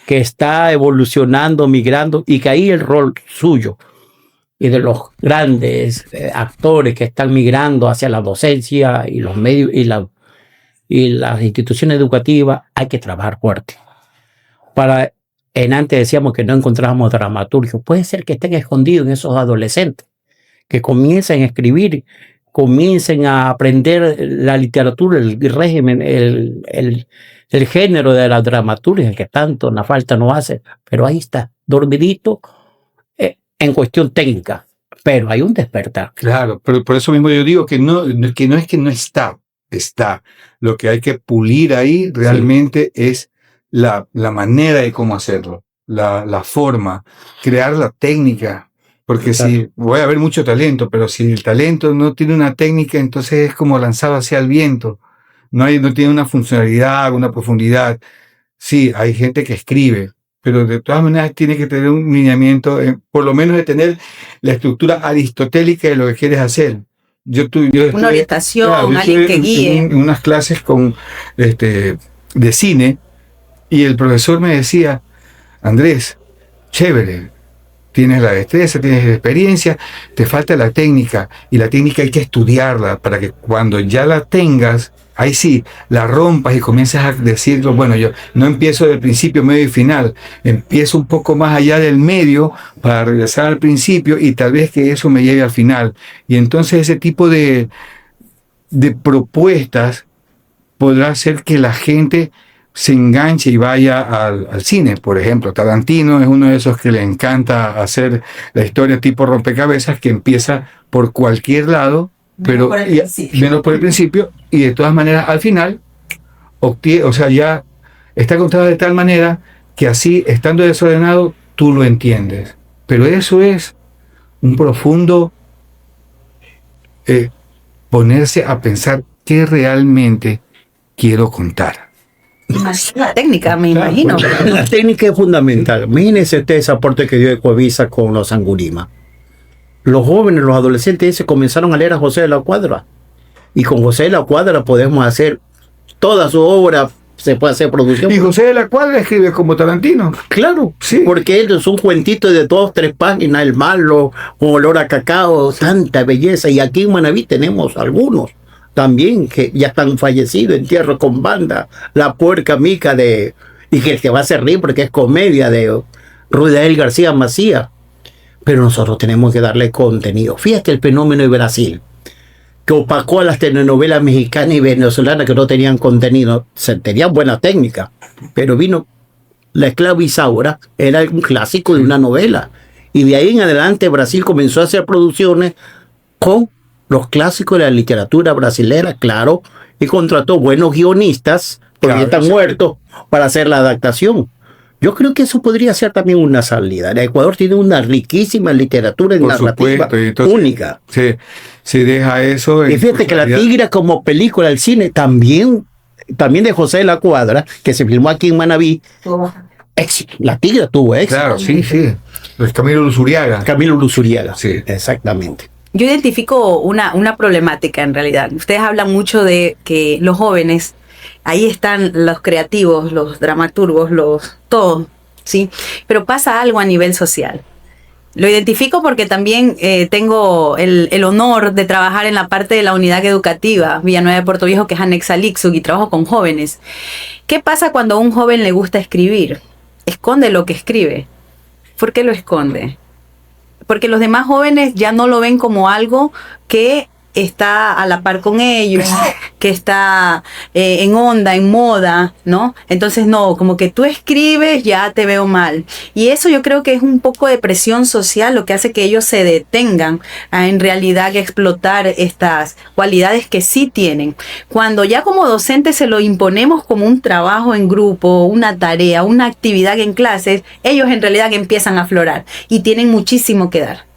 que está evolucionando, migrando, y que ahí el rol suyo y de los grandes actores que están migrando hacia la docencia y los medios y las instituciones educativas, hay que trabajar fuerte. Antes decíamos que no encontrábamos dramaturgios. Puede ser que estén escondidos en esos adolescentes, que comiencen a escribir, comiencen a aprender la literatura, el régimen, el género de la dramaturgia, que tanto una falta nos hace. Pero ahí está, dormidito, en cuestión técnica, pero hay un despertar.
Claro, pero por eso mismo yo digo que no es que no está. Lo que hay que pulir ahí realmente es la manera de cómo hacerlo, la forma, crear la técnica Porque si voy a ver mucho talento, pero si el talento no tiene una técnica, entonces es como lanzado hacia el viento. No tiene una funcionalidad, una profundidad. Sí, hay gente que escribe, pero de todas maneras tiene que tener un lineamiento, por lo menos de tener la estructura aristotélica de lo que quieres hacer. Yo
una orientación,
claro,
alguien que guíe.
En unas clases de cine, y el profesor me decía, Andrés, chévere, tienes la destreza, tienes la experiencia, te falta la técnica, y la técnica hay que estudiarla para que cuando ya la tengas, ahí sí, la rompas y comienzas a decirlo, bueno, yo no empiezo del principio, medio y final, empiezo un poco más allá del medio para regresar al principio y tal vez que eso me lleve al final. Y entonces ese tipo de propuestas podrá hacer que la gente se enganche y vaya al cine. Por ejemplo, Tarantino es uno de esos que le encanta hacer la historia tipo rompecabezas que empieza por cualquier lado, pero menos por el principio, y de todas maneras al final ya está contada de tal manera que así, estando desordenado, tú lo entiendes. Pero eso es un profundo ponerse a pensar qué realmente quiero contar.
La técnica, me imagino.
La técnica es fundamental. Imagínense usted ese aporte que dio Ecuavisa con los Angurima. Los jóvenes, los adolescentes se comenzaron a leer a José de la Cuadra. Y con José de la Cuadra podemos hacer toda su obra, se puede hacer producción.
Y José de la Cuadra escribe como Tarantino.
Claro, sí. Porque él es un cuentito de 2, 3 páginas, el malo, con olor a cacao, tanta belleza. Y aquí en Manaví tenemos algunos también que ya están fallecidos, Entierro con Banda, La Puerca Mica y que te va a hacer reír porque es comedia de Rudael García Macías. Pero nosotros tenemos que darle contenido. Fíjate el fenómeno de Brasil, que opacó a las telenovelas mexicanas y venezolanas que no tenían contenido. Tenían buena técnica, pero vino La Esclava Isaura, era un clásico de una novela. Y de ahí en adelante Brasil comenzó a hacer producciones con los clásicos de la literatura brasilera, claro, y contrató buenos guionistas, porque claro, están muertos, para hacer la adaptación. Yo creo que eso podría ser también una salida. El Ecuador tiene una riquísima literatura en narrativa única.
Se deja eso.
Y fíjate que La Tigra como película del cine también de José de la Cuadra, que se filmó aquí en Manaví, éxito. La Tigra tuvo éxito.
Claro, sí. Es Camilo Luzuriaga.
Camilo Luzuriaga, sí, exactamente.
Yo identifico una problemática en realidad. Ustedes hablan mucho de que los jóvenes, ahí están los creativos, los dramaturgos, todo, ¿sí? Pero pasa algo a nivel social. Lo identifico porque también tengo el honor de trabajar en la parte de la unidad educativa Villanueva de Puerto Viejo, que es anexa al ICSUC, y trabajo con jóvenes. ¿Qué pasa cuando a un joven le gusta escribir? Esconde lo que escribe. ¿Por qué lo esconde? Porque los demás jóvenes ya no lo ven como algo que está a la par con ellos, que está en onda, en moda, ¿no? Entonces no, como que tú escribes, ya te veo mal. Y eso yo creo que es un poco de presión social lo que hace que ellos se detengan a en realidad explotar estas cualidades que sí tienen. Cuando ya como docentes se lo imponemos como un trabajo en grupo, una tarea, una actividad en clases, ellos en realidad empiezan a aflorar y tienen muchísimo que dar.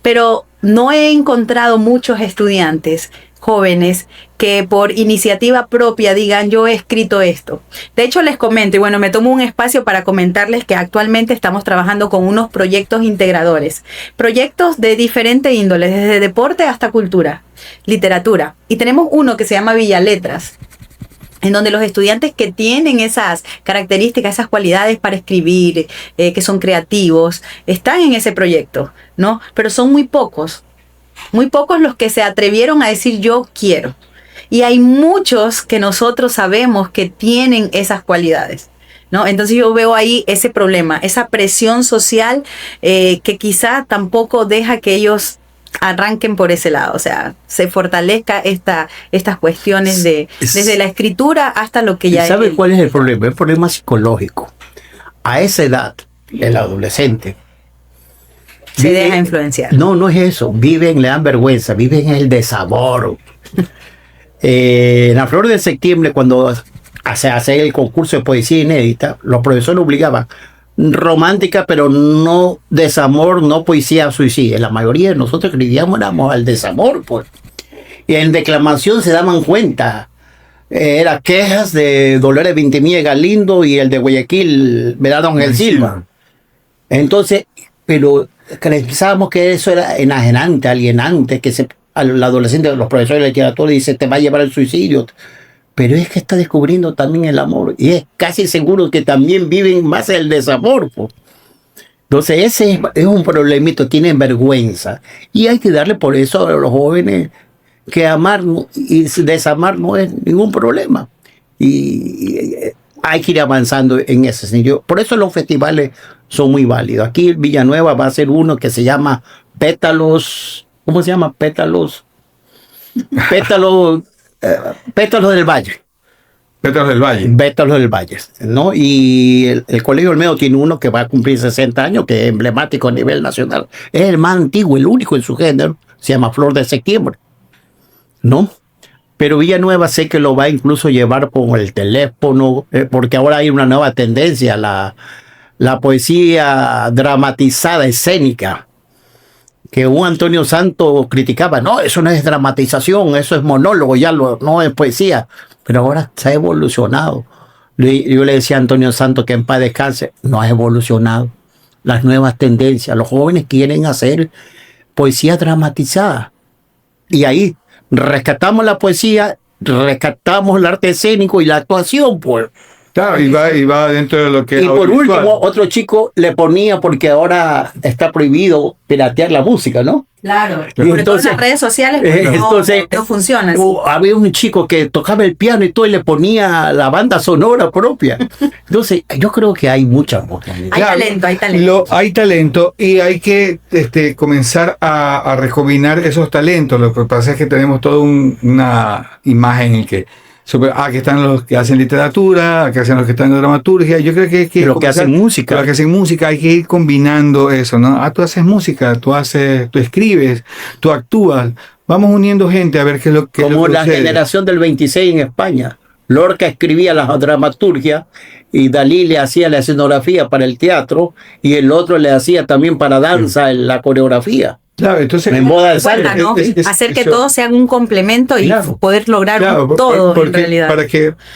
Pero no he encontrado muchos estudiantes jóvenes que por iniciativa propia digan yo he escrito esto. De hecho les comento, y bueno, me tomo un espacio para comentarles que actualmente estamos trabajando con unos proyectos integradores. Proyectos de diferente índole, desde deporte hasta cultura, literatura. Y tenemos uno que se llama Villaletras, en donde los estudiantes que tienen esas características, esas cualidades para escribir, que son creativos, están en ese proyecto, ¿no? Pero son muy pocos los que se atrevieron a decir yo quiero. Y hay muchos que nosotros sabemos que tienen esas cualidades, ¿no? Entonces yo veo ahí ese problema, esa presión social que quizá tampoco deja que ellos arranquen por ese lado, o sea, se fortalezca estas cuestiones desde la escritura hasta lo que ya...
¿Sabe cuál es el problema? El problema psicológico. A esa edad, el adolescente
se deja influenciar.
No es eso. Le dan vergüenza, viven el desabor. En la Flor de Septiembre, cuando se hace el concurso de poesía inédita, los profesores obligaban, romántica, pero no desamor, no poesía suicida. La mayoría de nosotros escribíamos éramos al desamor, pues. Y en declamación se daban cuenta. Era quejas de Dolores Vintimilla Galindo y el de Guayaquil, Verano Ángel Silva. Entonces, pero pensábamos que eso era enajenante, alienante, que al adolescente, los profesores de literatura dicen te va a llevar al suicidio. Pero es que está descubriendo también el amor y es casi seguro que también viven más el desamor, pues. Entonces ese es un problemito, tienen vergüenza y hay que darle por eso a los jóvenes que amar y desamar no es ningún problema y hay que ir avanzando en ese sentido. Por eso los festivales son muy válidos. Aquí en Villanueva va a ser uno que se llama Pétalos, ¿cómo se llama? Pétalos del Valle.
Pétalos del Valle.
Pétalos del Valle, ¿no? Y el Colegio Olmedo tiene uno que va a cumplir 60 años, que es emblemático a nivel nacional. Es el más antiguo, el único en su género. Se llama Flor de Septiembre, ¿no? Pero Villanueva sé que lo va a incluso llevar con el teléfono, porque ahora hay una nueva tendencia, la poesía dramatizada, escénica, que un Antonio Santos criticaba. No, eso no es dramatización, eso es monólogo, no es poesía. Pero ahora se ha evolucionado. Yo le decía a Antonio Santos que en paz descanse, no ha evolucionado. Las nuevas tendencias, los jóvenes quieren hacer poesía dramatizada. Y ahí rescatamos la poesía, rescatamos el arte escénico y la actuación, pues.
Claro, y va dentro de lo que...
Y por último, otro chico le ponía, porque ahora está prohibido piratear la música, ¿no?
Claro,
y entonces,
las redes sociales no funcionan.
Había un chico que tocaba el piano y todo y le ponía la banda sonora propia. Entonces, yo creo que hay mucha oportunidad.
Hay talento y hay que comenzar a recombinar esos talentos. Lo que pasa es que tenemos toda una imagen en que aquí están los que hacen literatura, aquí hacen los que están en dramaturgia. Yo creo que
los que hacen música.
Los que hacen música, hay que ir combinando eso, ¿no? Tú haces música, tú escribes, tú actúas. Vamos uniendo gente a ver qué es lo que
Como la
sucede.
generación del 26 en España. Lorca escribía la dramaturgia y Dalí le hacía la escenografía para el teatro y el otro le hacía también para danza la coreografía.
Claro, entonces
en moda de
sangre, ¿no? Hacer que todos sean un complemento y poder lograr todo en realidad.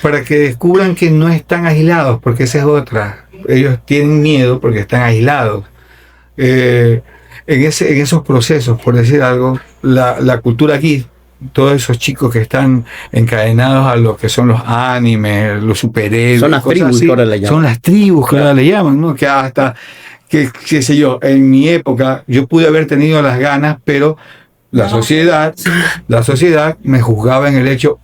Para que descubran que no están aislados, porque esa es otra. Ellos tienen miedo porque están aislados. En esos procesos, por decir algo, la cultura aquí, todos esos chicos que están encadenados a lo que son los animes, los superhéroes,
son las tribus que ahora le llaman.
Son las tribus que ahora le llaman, ¿no? Que hasta que, qué sé yo, en mi época yo pude haber tenido las ganas, pero la sociedad me juzgaba en el hecho,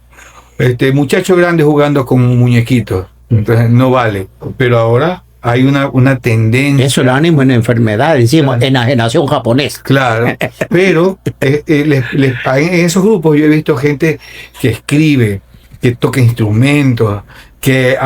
muchacho grande jugando con muñequitos, entonces no vale. Pero ahora hay una tendencia.
Eso, el ánimo en enfermedad, decimos, enajenación japonesa.
Claro, pero en esos grupos yo he visto gente que escribe, que toca instrumentos, que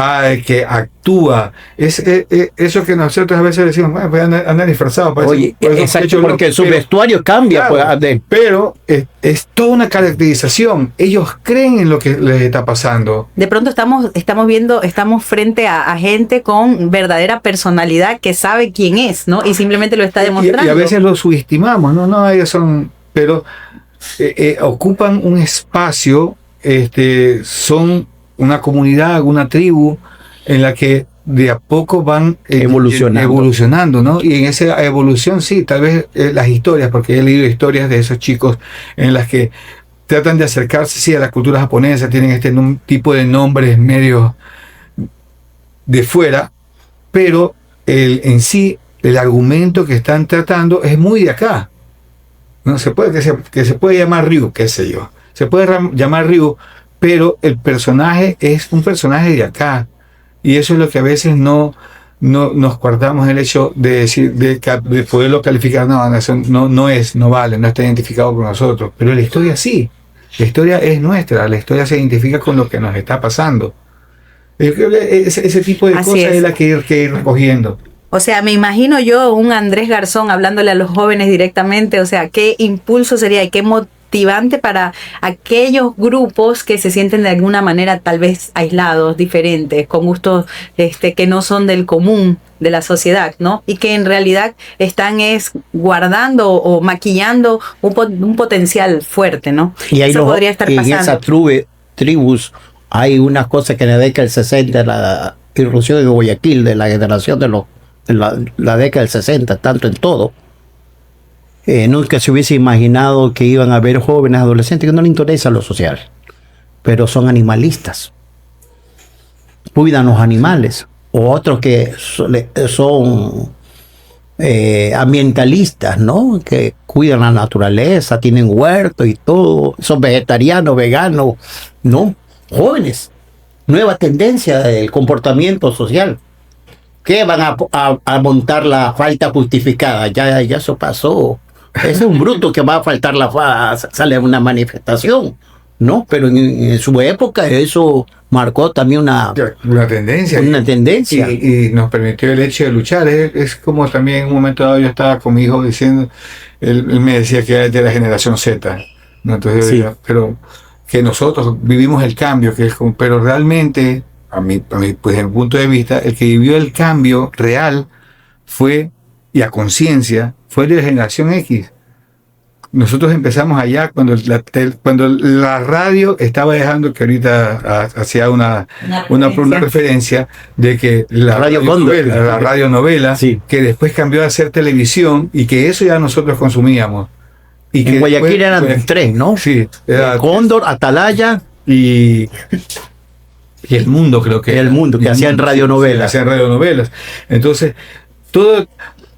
actúa. Eso que nosotros a veces decimos, bueno, pues andan disfrazados.
Oye, exacto, porque su vestuario cambia.
Claro, pero es toda una caracterización. Ellos creen en lo que les está pasando.
De pronto estamos frente a gente con verdadera personalidad que sabe quién es, ¿no? Y simplemente lo está demostrando.
Y a veces lo subestimamos, no, ellos son, pero ocupan un espacio, son una comunidad, una tribu en la que de a poco van evolucionando, ¿no? Y en esa evolución, sí, tal vez las historias, porque he leído historias de esos chicos en las que tratan de acercarse, sí, a la cultura japonesa, tienen tipo de nombres medio de fuera, pero en sí, el argumento que están tratando es muy de acá. No se puede que se puede llamar Ryu, qué sé yo. Se puede llamar Ryu, pero el personaje es un personaje de acá. Y eso es lo que a veces no nos guardamos el hecho de decir, de poderlo calificar. No vale, no está identificado con nosotros. Pero la historia sí. La historia es nuestra. La historia se identifica con lo que nos está pasando. Yo creo que ese tipo de cosas es la que ir recogiendo.
O sea, me imagino yo un Andrés Garzón hablándole a los jóvenes directamente. O sea, qué impulso sería y qué motivante para aquellos grupos que se sienten de alguna manera tal vez aislados, diferentes, con gustos que no son del común, de la sociedad, ¿no? Y que en realidad están guardando o maquillando un potencial fuerte, ¿no?
Y ahí
eso podría estar pasando.
En esa tribus hay unas cosas que en la década del 60, la irrupción de Guayaquil, de la generación de la década del 60, tanto en todo. Nunca se hubiese imaginado que iban a haber jóvenes adolescentes que no les interesa lo social, pero son animalistas, cuidan los animales, o otros que son ambientalistas, ¿no? Que cuidan la naturaleza, tienen huertos y todo, son vegetarianos, veganos, ¿no? Jóvenes, nueva tendencia del comportamiento social. ¿Qué van a montar la falta justificada? Ya eso pasó. Ese es un bruto que va a faltar sale a una manifestación, ¿no? Pero en su época eso marcó también una tendencia. Una tendencia.
Y nos permitió el hecho de luchar. Es como también en un momento dado yo estaba con mi hijo diciendo, él me decía que era de la generación Z, ¿no? Entonces, sí. Pero que nosotros vivimos el cambio, pero realmente, a mí, pues desde mi punto de vista, el que vivió el cambio real fue, y a conciencia, fue de la generación X. Nosotros empezamos allá cuando la radio estaba dejando, que ahorita hacía una referencia de que la radionovela, sí, que después cambió a ser televisión y que eso ya nosotros consumíamos. Y
en Guayaquil eran tres, ¿no?
Sí.
Cóndor, Atalaya
y El Mundo, creo que.
El Mundo, que hacían radionovelas.
Sí, hacían radionovelas. Entonces,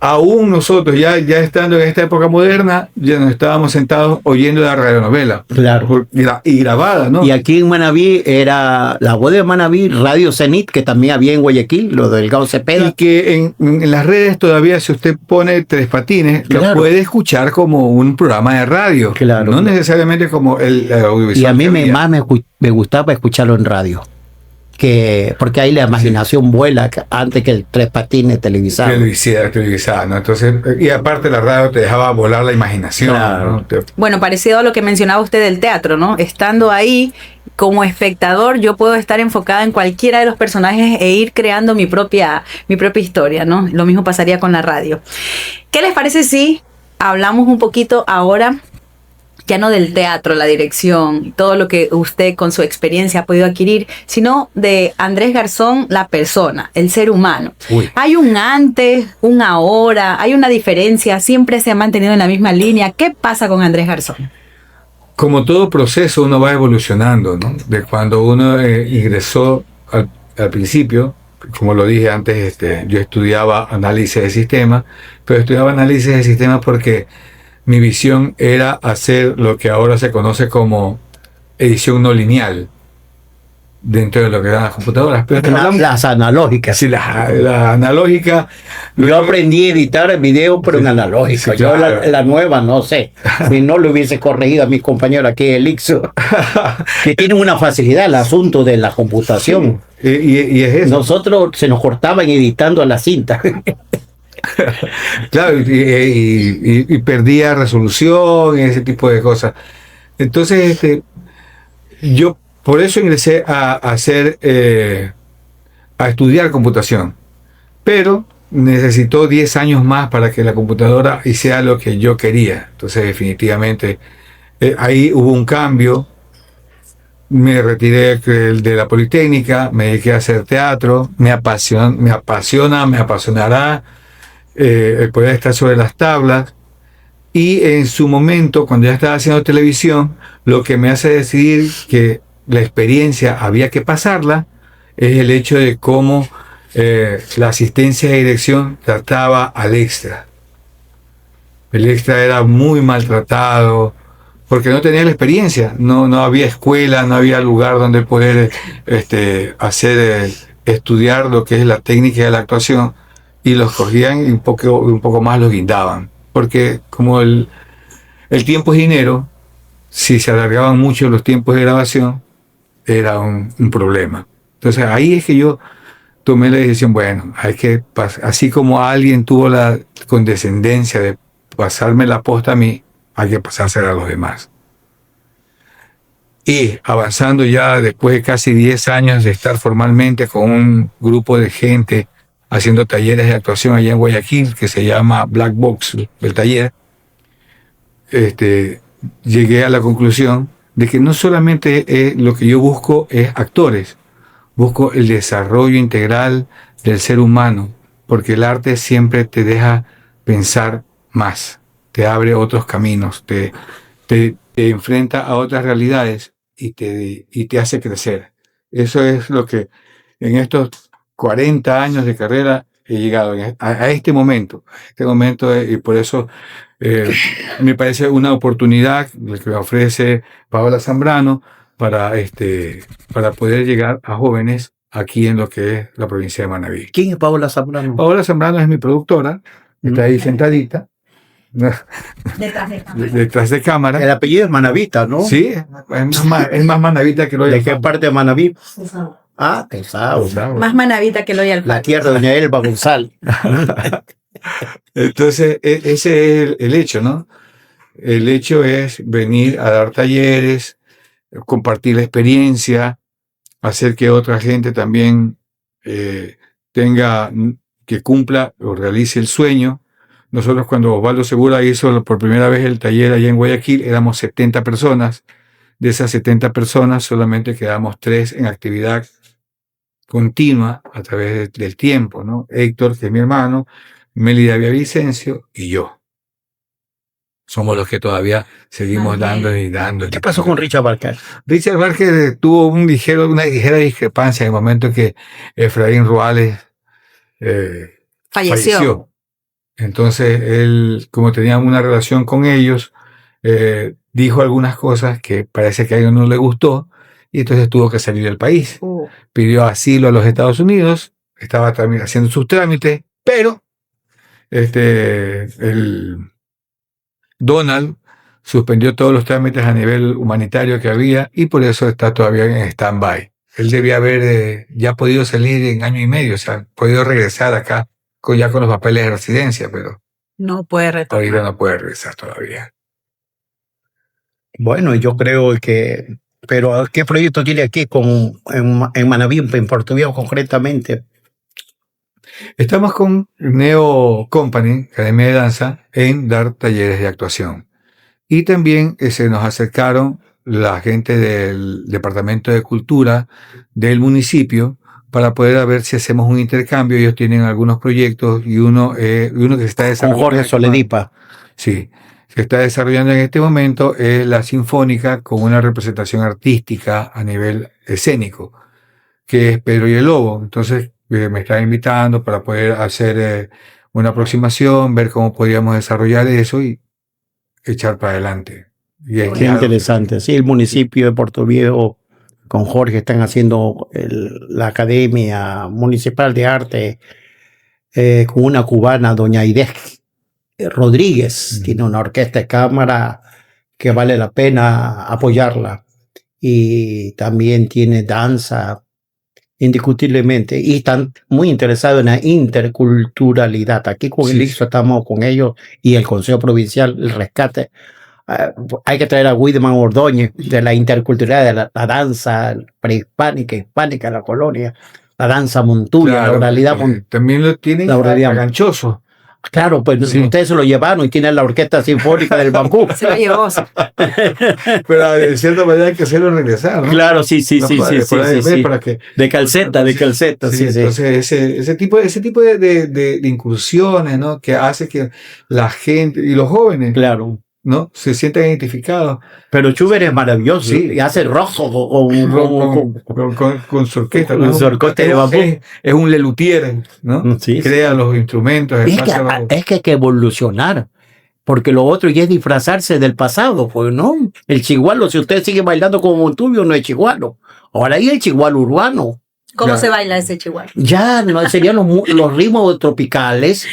aún nosotros, ya estando en esta época moderna, ya nos estábamos sentados oyendo la radionovela.
Claro.
Y grabada, ¿no?
Y aquí en Manabí era la voz de Manabí, Radio Cenit, que también había en Guayaquil, lo del Delgado Cepeda.
Y que en las redes todavía, si usted pone Tres Patines, claro, lo puede escuchar como un programa de radio.
Claro.
No necesariamente como el audiovisual.
Y a mí me gustaba escucharlo en radio. Porque ahí la imaginación vuela antes que el Tres Patines televisado.
Televisado, ¿no? Entonces, y aparte la radio te dejaba volar la imaginación.
Claro.
¿No?
Bueno, parecido a lo que mencionaba usted del teatro, ¿no? Estando ahí como espectador, yo puedo estar enfocada en cualquiera de los personajes e ir creando mi propia historia, ¿no? Lo mismo pasaría con la radio. ¿Qué les parece si hablamos un poquito ahora, ya no del teatro, la dirección, todo lo que usted con su experiencia ha podido adquirir, sino de Andrés Garzón, la persona, el ser humano?
Uy.
Hay un antes, un ahora, hay una diferencia, siempre se ha mantenido en la misma línea. ¿Qué pasa con Andrés Garzón?
Como todo proceso, uno va evolucionando, ¿no? De cuando uno ingresó al principio, como lo dije antes, yo estudiaba análisis de sistemas, pero estudiaba análisis de sistemas porque mi visión era hacer lo que ahora se conoce como edición no lineal dentro de lo que eran las computadoras. Pero
las analógicas.
Sí, la analógica.
Yo aprendí a editar video, pero en analógica. Sí, claro. Yo la nueva no sé. Si no lo hubiese corregido a mis compañeros aquí en el ICSO, que tienen una facilidad el asunto de la computación.
Sí. Y es eso.
Nosotros se nos cortaban editando a la cinta.
Claro, y perdía resolución y ese tipo de cosas. Entonces, yo por eso ingresé a estudiar computación, pero necesitó 10 años más para que la computadora hiciera lo que yo quería. Entonces, definitivamente, ahí hubo un cambio. Me retiré de la Politécnica, me dediqué a hacer teatro, me apasionará el poder estar sobre las tablas, y en su momento, cuando ya estaba haciendo televisión, lo que me hace decidir que la experiencia había que pasarla es el hecho de cómo la asistencia de dirección trataba al extra. El extra era muy maltratado porque no tenía la experiencia, no había escuela, no había lugar donde poder estudiar lo que es la técnica de la actuación, y los cogían y un poco más los guindaban, porque como el tiempo es dinero, si se alargaban mucho los tiempos de grabación, era un problema. Entonces ahí es que yo tomé la decisión, bueno, así como alguien tuvo la condescendencia de pasarme la posta a mí, hay que pasársela a los demás. Y avanzando ya después de casi 10 años de estar formalmente con un grupo de gente haciendo talleres de actuación allá en Guayaquil, que se llama Black Box, el taller, llegué a la conclusión de que no solamente lo que yo busco es actores, busco el desarrollo integral del ser humano, porque el arte siempre te deja pensar más, te abre otros caminos, te enfrenta a otras realidades y te hace crecer. Eso es lo que en estos 40 años de carrera he llegado a este momento, y por eso me parece una oportunidad que me ofrece Paola Zambrano para poder llegar a jóvenes aquí en lo que es la provincia de Manabí.
¿Quién es Paola Zambrano?
Paola Zambrano es mi productora, está ahí sentadita. Detrás de cámara.
El apellido es Manavita, ¿no?
Sí, es más manavita que lo
¿De qué parte de Manaví? Ah, Tesao.
Más manavita que lo y al
La tierra de doña Elba González.
Entonces, ese es el hecho, ¿no? El hecho es venir a dar talleres, compartir la experiencia, hacer que otra gente también que cumpla o realice el sueño. Nosotros cuando Osvaldo Segura hizo por primera vez el taller allá en Guayaquil, éramos 70 personas. De esas 70 personas solamente quedamos 3 en actividad continua a través del tiempo, ¿no? Héctor, que es mi hermano, Mélida Villavicencio y yo. Somos los que todavía seguimos dando y dando.
¿Qué pasó con Richard Barker?
Richard Barker tuvo una ligera discrepancia en el momento en que Efraín Ruales falleció. Entonces él, como tenía una relación con ellos, dijo algunas cosas que parece que a ellos no le gustó y entonces tuvo que salir del país. Pidió asilo a los Estados Unidos, estaba también haciendo sus trámites, pero el Donald suspendió todos los trámites a nivel humanitario que había y por eso está todavía en stand-by. Él debía haber ya podido salir en año y medio, o sea, podido regresar acá ya con los papeles de residencia, pero
no puede retornar.
Ahorita no puede regresar todavía.
Bueno, yo creo que... Pero ¿qué proyecto tiene aquí en Manabí, en Puerto Viejo concretamente?
Estamos con Neo Company, Academia de Danza, en dar talleres de actuación. Y también se nos acercaron la gente del Departamento de Cultura del municipio para poder ver si hacemos un intercambio. Ellos tienen algunos proyectos y uno que se está desarrollando.
Con Jorge Soledipa.
Sí, se está desarrollando en este momento es la Sinfónica con una representación artística a nivel escénico, que es Pedro y el Lobo. Entonces me están invitando para poder hacer una aproximación, ver cómo podríamos desarrollar eso y echar para adelante.
Qué interesante. Sí, el municipio de Puerto Viejo con Jorge están haciendo la Academia Municipal de Arte con una cubana, doña Aidez Rodríguez. Tiene una orquesta de cámara que vale la pena apoyarla. Y también tiene danza, indiscutiblemente. Y están muy interesados en la interculturalidad. Aquí con el ICSO estamos con ellos y el Consejo Provincial, el rescate. Hay que traer a Widman Ordóñez de la interculturalidad, de la danza prehispánica, hispánica de la colonia, la danza montuya, claro, la oralidad.
También lo tienen ganchoso.
Claro, pues sí. Ustedes se lo llevaron y tienen la Orquesta Sinfónica del Bambú.
Se lo llevó.
Pero de cierta manera hay que hacerlo regresar, ¿no?
Claro, sí.
Para que,
de calceta. Sí.
Entonces ese tipo de incursiones, ¿no? Que hace que la gente y los jóvenes,
claro,
¿no? Se sientan identificados.
Pero Schubert es maravilloso, sí. Y hace rojo
con su orquesta,
¿no? Con su orquesta de bambú.
Es un lelutier, ¿no? Sí, crea los instrumentos.
Es que hay que evolucionar, porque lo otro ya es disfrazarse del pasado, pues no. El chigualo, si usted sigue bailando como Montubio, no es chigualo. Ahora hay el chigualo urbano.
¿Cómo se baila ese chigualo?
Ya no serían los ritmos tropicales.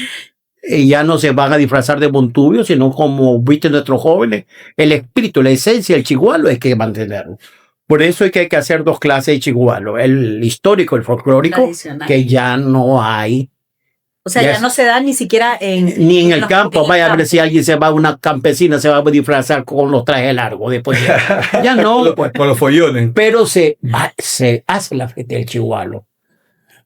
Ya no se van a disfrazar de Montubio, sino como visten nuestros jóvenes, el espíritu, la esencia del chigualo hay que mantenerlo. Por eso es que hay que hacer 2 clases de chigualo, el histórico, el folclórico, que ya no hay.
O sea, ya no se da ni siquiera
ni en el campo. Vaya a ver si alguien se va, una campesina se va a disfrazar con los trajes largos después. Ya no.
Con los follones.
Pero se hace la fiesta del chigualo.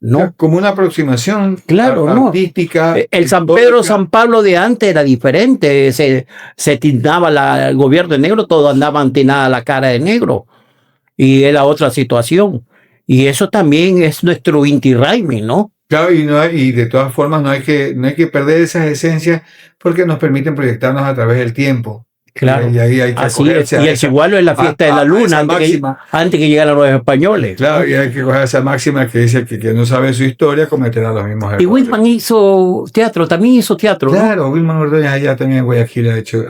¿no?
Como una aproximación
Claro, ¿no?
artística.
El San
histórica.
Pedro, San Pablo de antes era diferente, se tintaba el gobierno de negro, todos andaban tinada la cara de negro, y era otra situación. Y eso también es nuestro Inti Raymi, ¿no?
Claro, y de todas formas no hay que perder esas esencias porque nos permiten proyectarnos a través del tiempo.
Claro.
Y ahí hay que
Así es.
acogerse a
Y el
esa-
igual es la fiesta de la
a
luna,
esa máxima.
antes que llegaran los españoles.
Claro, y hay que coger esa máxima que dice que quien no sabe su historia cometerá los mismos errores.
Y Whitman hizo teatro, también hizo teatro, ¿no?
Claro, Wilman Ordóñez allá también en Guayaquil ha hecho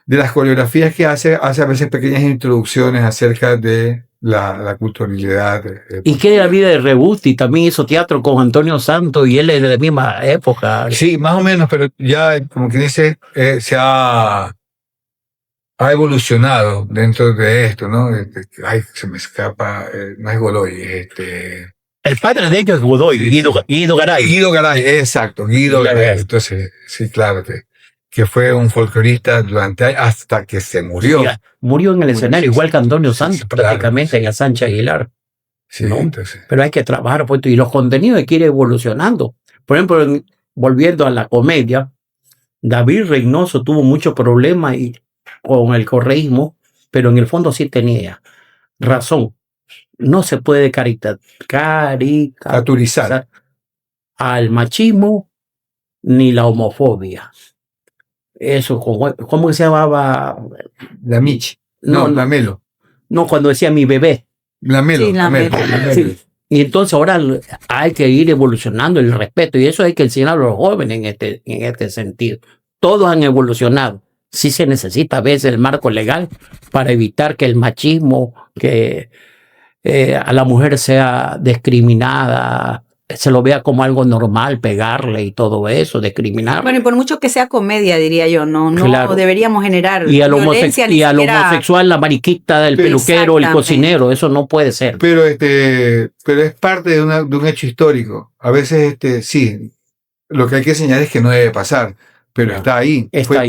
de las coreografías que hace a veces pequeñas introducciones acerca de la culturalidad.
Y que de la vida de Rebusti también hizo teatro con Antonio Santos y él es de la misma época.
Sí, más o menos, pero ya, como que dice, ha evolucionado dentro de esto, ¿no? Ay, se me escapa, no es Godoy,
El padre de ellos es Godoy, Guido Garay.
Guido Garay, exacto, Guido Garay. Entonces, sí, claro, que fue un folclorista hasta que se murió.
Mira, murió en el escenario, igual que Antonio Santos,
claro,
prácticamente, en el Sánchez Aguilar.
Sí,
¿no?
entonces.
Pero hay que trabajar, pues, y los contenidos hay que ir evolucionando. Por ejemplo, volviendo a la comedia, David Reynoso tuvo muchos problemas con el correísmo, pero en el fondo sí tenía razón. No se puede caricaturizar al machismo ni la homofobia. Eso, ¿cómo se llamaba?
La Michi.
No,
la Melo.
No, cuando decía mi bebé.
La Melo.
Sí, la Melo.
Sí. Y entonces ahora hay que ir evolucionando el respeto y eso hay que enseñar a los jóvenes en este sentido. Todos han evolucionado. Sí se necesita a veces el marco legal para evitar que el machismo, que a la mujer sea discriminada, se lo vea como algo normal, pegarle y todo eso, discriminar.
Bueno, y por mucho que sea comedia, diría yo, no
Claro.
deberíamos generar
Y al
violencia ni
al
siquiera-
homosexual, la mariquita del peluquero, el
Exactamente.
cocinero, eso no puede ser.
Pero es parte de un hecho histórico. A veces, sí, lo que hay que enseñar es que no debe pasar, pero está ahí.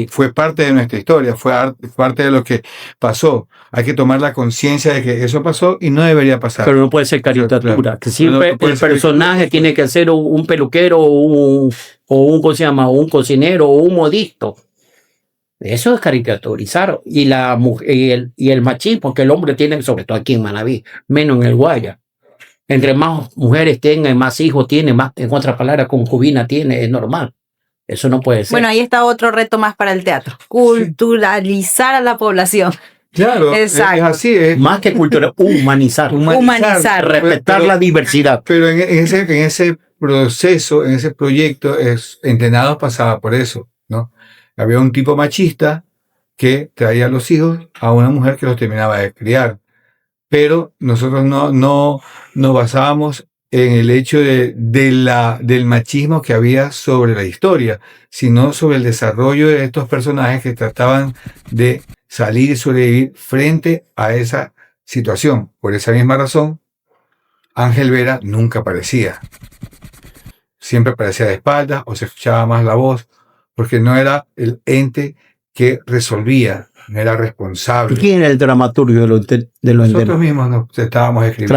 Fue parte de nuestra historia, fue parte de lo que pasó. Hay que tomar la conciencia de que eso pasó y no debería pasar.
Pero no puede ser caricatura,
Claro.
que siempre
No puede
el
ser
personaje tiene que ser un peluquero o ¿cómo se llama? Un cocinero o un modisto. Eso es caricaturizar. Y la mujer y el machismo que el hombre tiene, sobre todo aquí en Manabí, menos en el Guaya. Entre más mujeres tenga, más hijos tiene, más, en otras palabras, concubina tiene, es normal. Eso no puede ser.
Bueno, ahí está otro reto más para el teatro. Culturalizar a la población.
Claro,
Exacto.
es así.
Más que cultura, humanizar.
Humanizar.
Respetar la diversidad.
Pero en ese proceso, en ese proyecto, Entrenados pasaba por eso, ¿no? Había un tipo machista que traía a los hijos a una mujer que los terminaba de criar. Pero nosotros no nos basábamos en el hecho del machismo que había sobre la historia, sino sobre el desarrollo de estos personajes que trataban de salir y sobrevivir frente a esa situación. Por esa misma razón, Ángel Vera nunca aparecía. Siempre aparecía de espaldas o se escuchaba más la voz, porque no era el ente que resolvía, no era responsable.
¿Y quién era el dramaturgo de lo
Nosotros mismos nos estábamos escribiendo.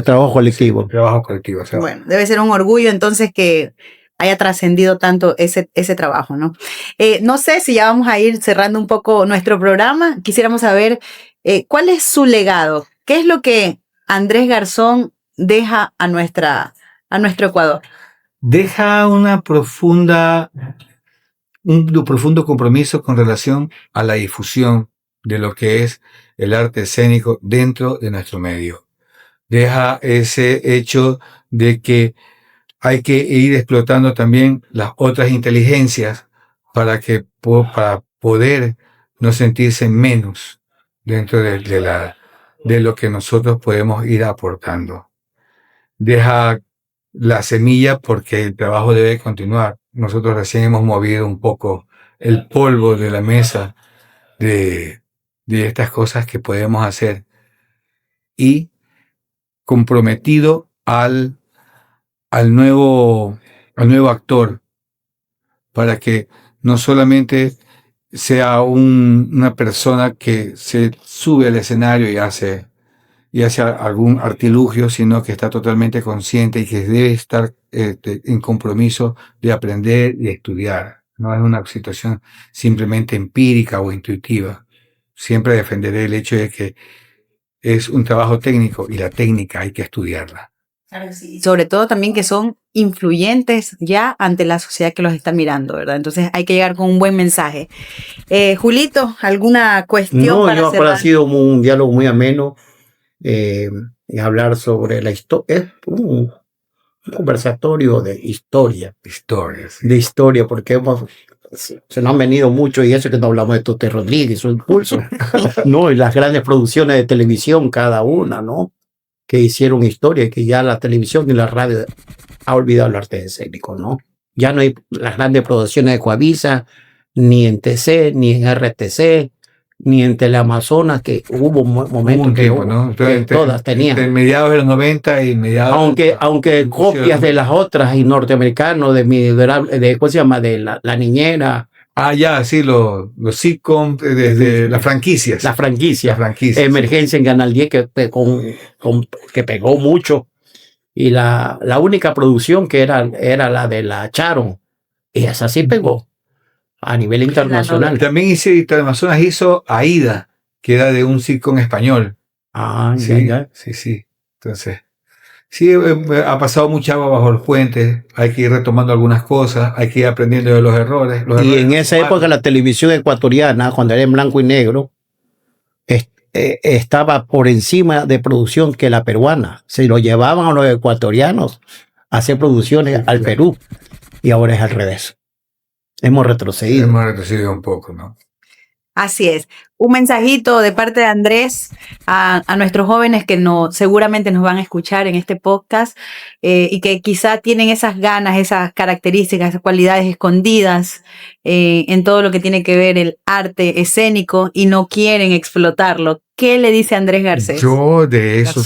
Trabajo colectivo.
Trabajo colectivo. O sea,
Bueno, debe ser un orgullo entonces que haya trascendido tanto ese trabajo, ¿no? No sé si ya vamos a ir cerrando un poco nuestro programa. Quisiéramos saber cuál es su legado. ¿Qué es lo que Andrés Garzón deja a nuestro Ecuador?
Deja un profundo compromiso con relación a la difusión de lo que es el arte escénico dentro de nuestro medio. Deja ese hecho de que hay que ir explotando también las otras inteligencias para poder no sentirse menos dentro de lo que nosotros podemos ir aportando. Deja la semilla porque el trabajo debe continuar. Nosotros recién hemos movido un poco el polvo de la mesa de estas cosas que podemos hacer y comprometido al nuevo actor para que no solamente sea una persona que se sube al escenario y hace y hace algún artilugio, sino que está totalmente consciente y que debe estar en compromiso de aprender y estudiar. No es una situación simplemente empírica o intuitiva. Siempre defenderé el hecho de que es un trabajo técnico y la técnica hay que estudiarla.
Claro, sí. Sobre todo también que son influyentes ya ante la sociedad que los está mirando, ¿verdad? Entonces hay que llegar con un buen mensaje. Julito, ¿alguna cuestión para
No,
cerrar?
ha sido un diálogo muy ameno. Y hablar sobre la historia. Es un conversatorio de historia. De historia, porque se nos han venido mucho, y eso que no hablamos de Tote Rodríguez, su impulso. No, y las grandes producciones de televisión, cada una, ¿no? Que hicieron historia, y que ya la televisión y la radio ha olvidado el arte escénico, ¿no? Ya no hay las grandes producciones de Coavisa, ni en TC, ni en RTC, ni en Teleamazonas, que hubo momentos
¿no?
que todas tenían.
Entre mediados de los 90 y mediados...
Aunque copias de las otras y norteamericanos, ¿cómo se llama? De la niñera.
Ya, sí, los sitcoms, desde las franquicias.
Las franquicias. Emergencia en Canal 10, que pegó mucho. Y la única producción que era la de la Charon. Y esa sí pegó a nivel internacional.
También Teleamazonas hizo Aida, que era de un sitcom español. Sí. Entonces, sí, ha pasado mucha agua bajo los puentes. Hay que ir retomando algunas cosas, hay que ir aprendiendo de los errores.
En esa época la televisión ecuatoriana, cuando era en blanco y negro, estaba por encima de producción que la peruana. Se lo llevaban a los ecuatorianos a hacer producciones al Perú, y ahora es al revés. Hemos retrocedido
un poco, ¿no?
Así es. Un mensajito de parte de Andrés a nuestros jóvenes que seguramente nos van a escuchar en este podcast y que quizá tienen esas ganas, esas características, esas cualidades escondidas en todo lo que tiene que ver el arte escénico y no quieren explotarlo. ¿Qué le dice Andrés Garcés?
Yo de eso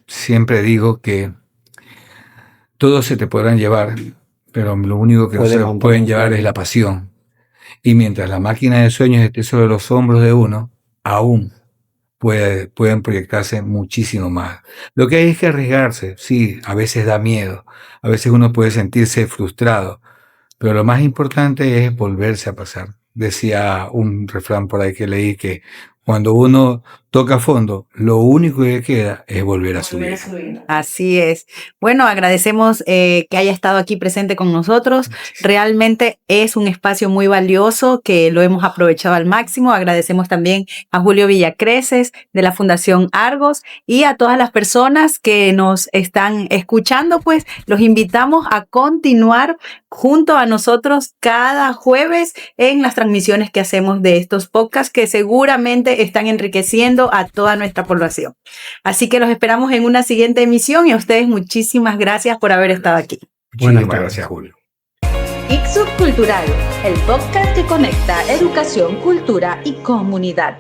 siempre digo que todos se te podrán llevar, pero lo único que no se pueden llevar es la pasión. Y mientras la máquina de sueños esté sobre los hombros de uno, aún pueden proyectarse muchísimo más. Lo que hay es que arriesgarse. Sí, a veces da miedo, a veces uno puede sentirse frustrado, pero lo más importante es volverse a pasar. Decía un refrán por ahí que leí que cuando uno toca fondo, lo único que queda es volver a subir.
Así es. Bueno, agradecemos que haya estado aquí presente con nosotros. Realmente es un espacio muy valioso que lo hemos aprovechado al máximo. Agradecemos también a Julio Villacreces de la Fundación Argos y a todas las personas que nos están escuchando, pues los invitamos a continuar junto a nosotros cada jueves en las transmisiones que hacemos de estos podcasts que seguramente están enriqueciendo a toda nuestra población. Así que los esperamos en una siguiente emisión y a ustedes muchísimas gracias por haber estado aquí.
Muchas gracias, Julio.
ICSU Cultural, el podcast que conecta educación, cultura y comunidad.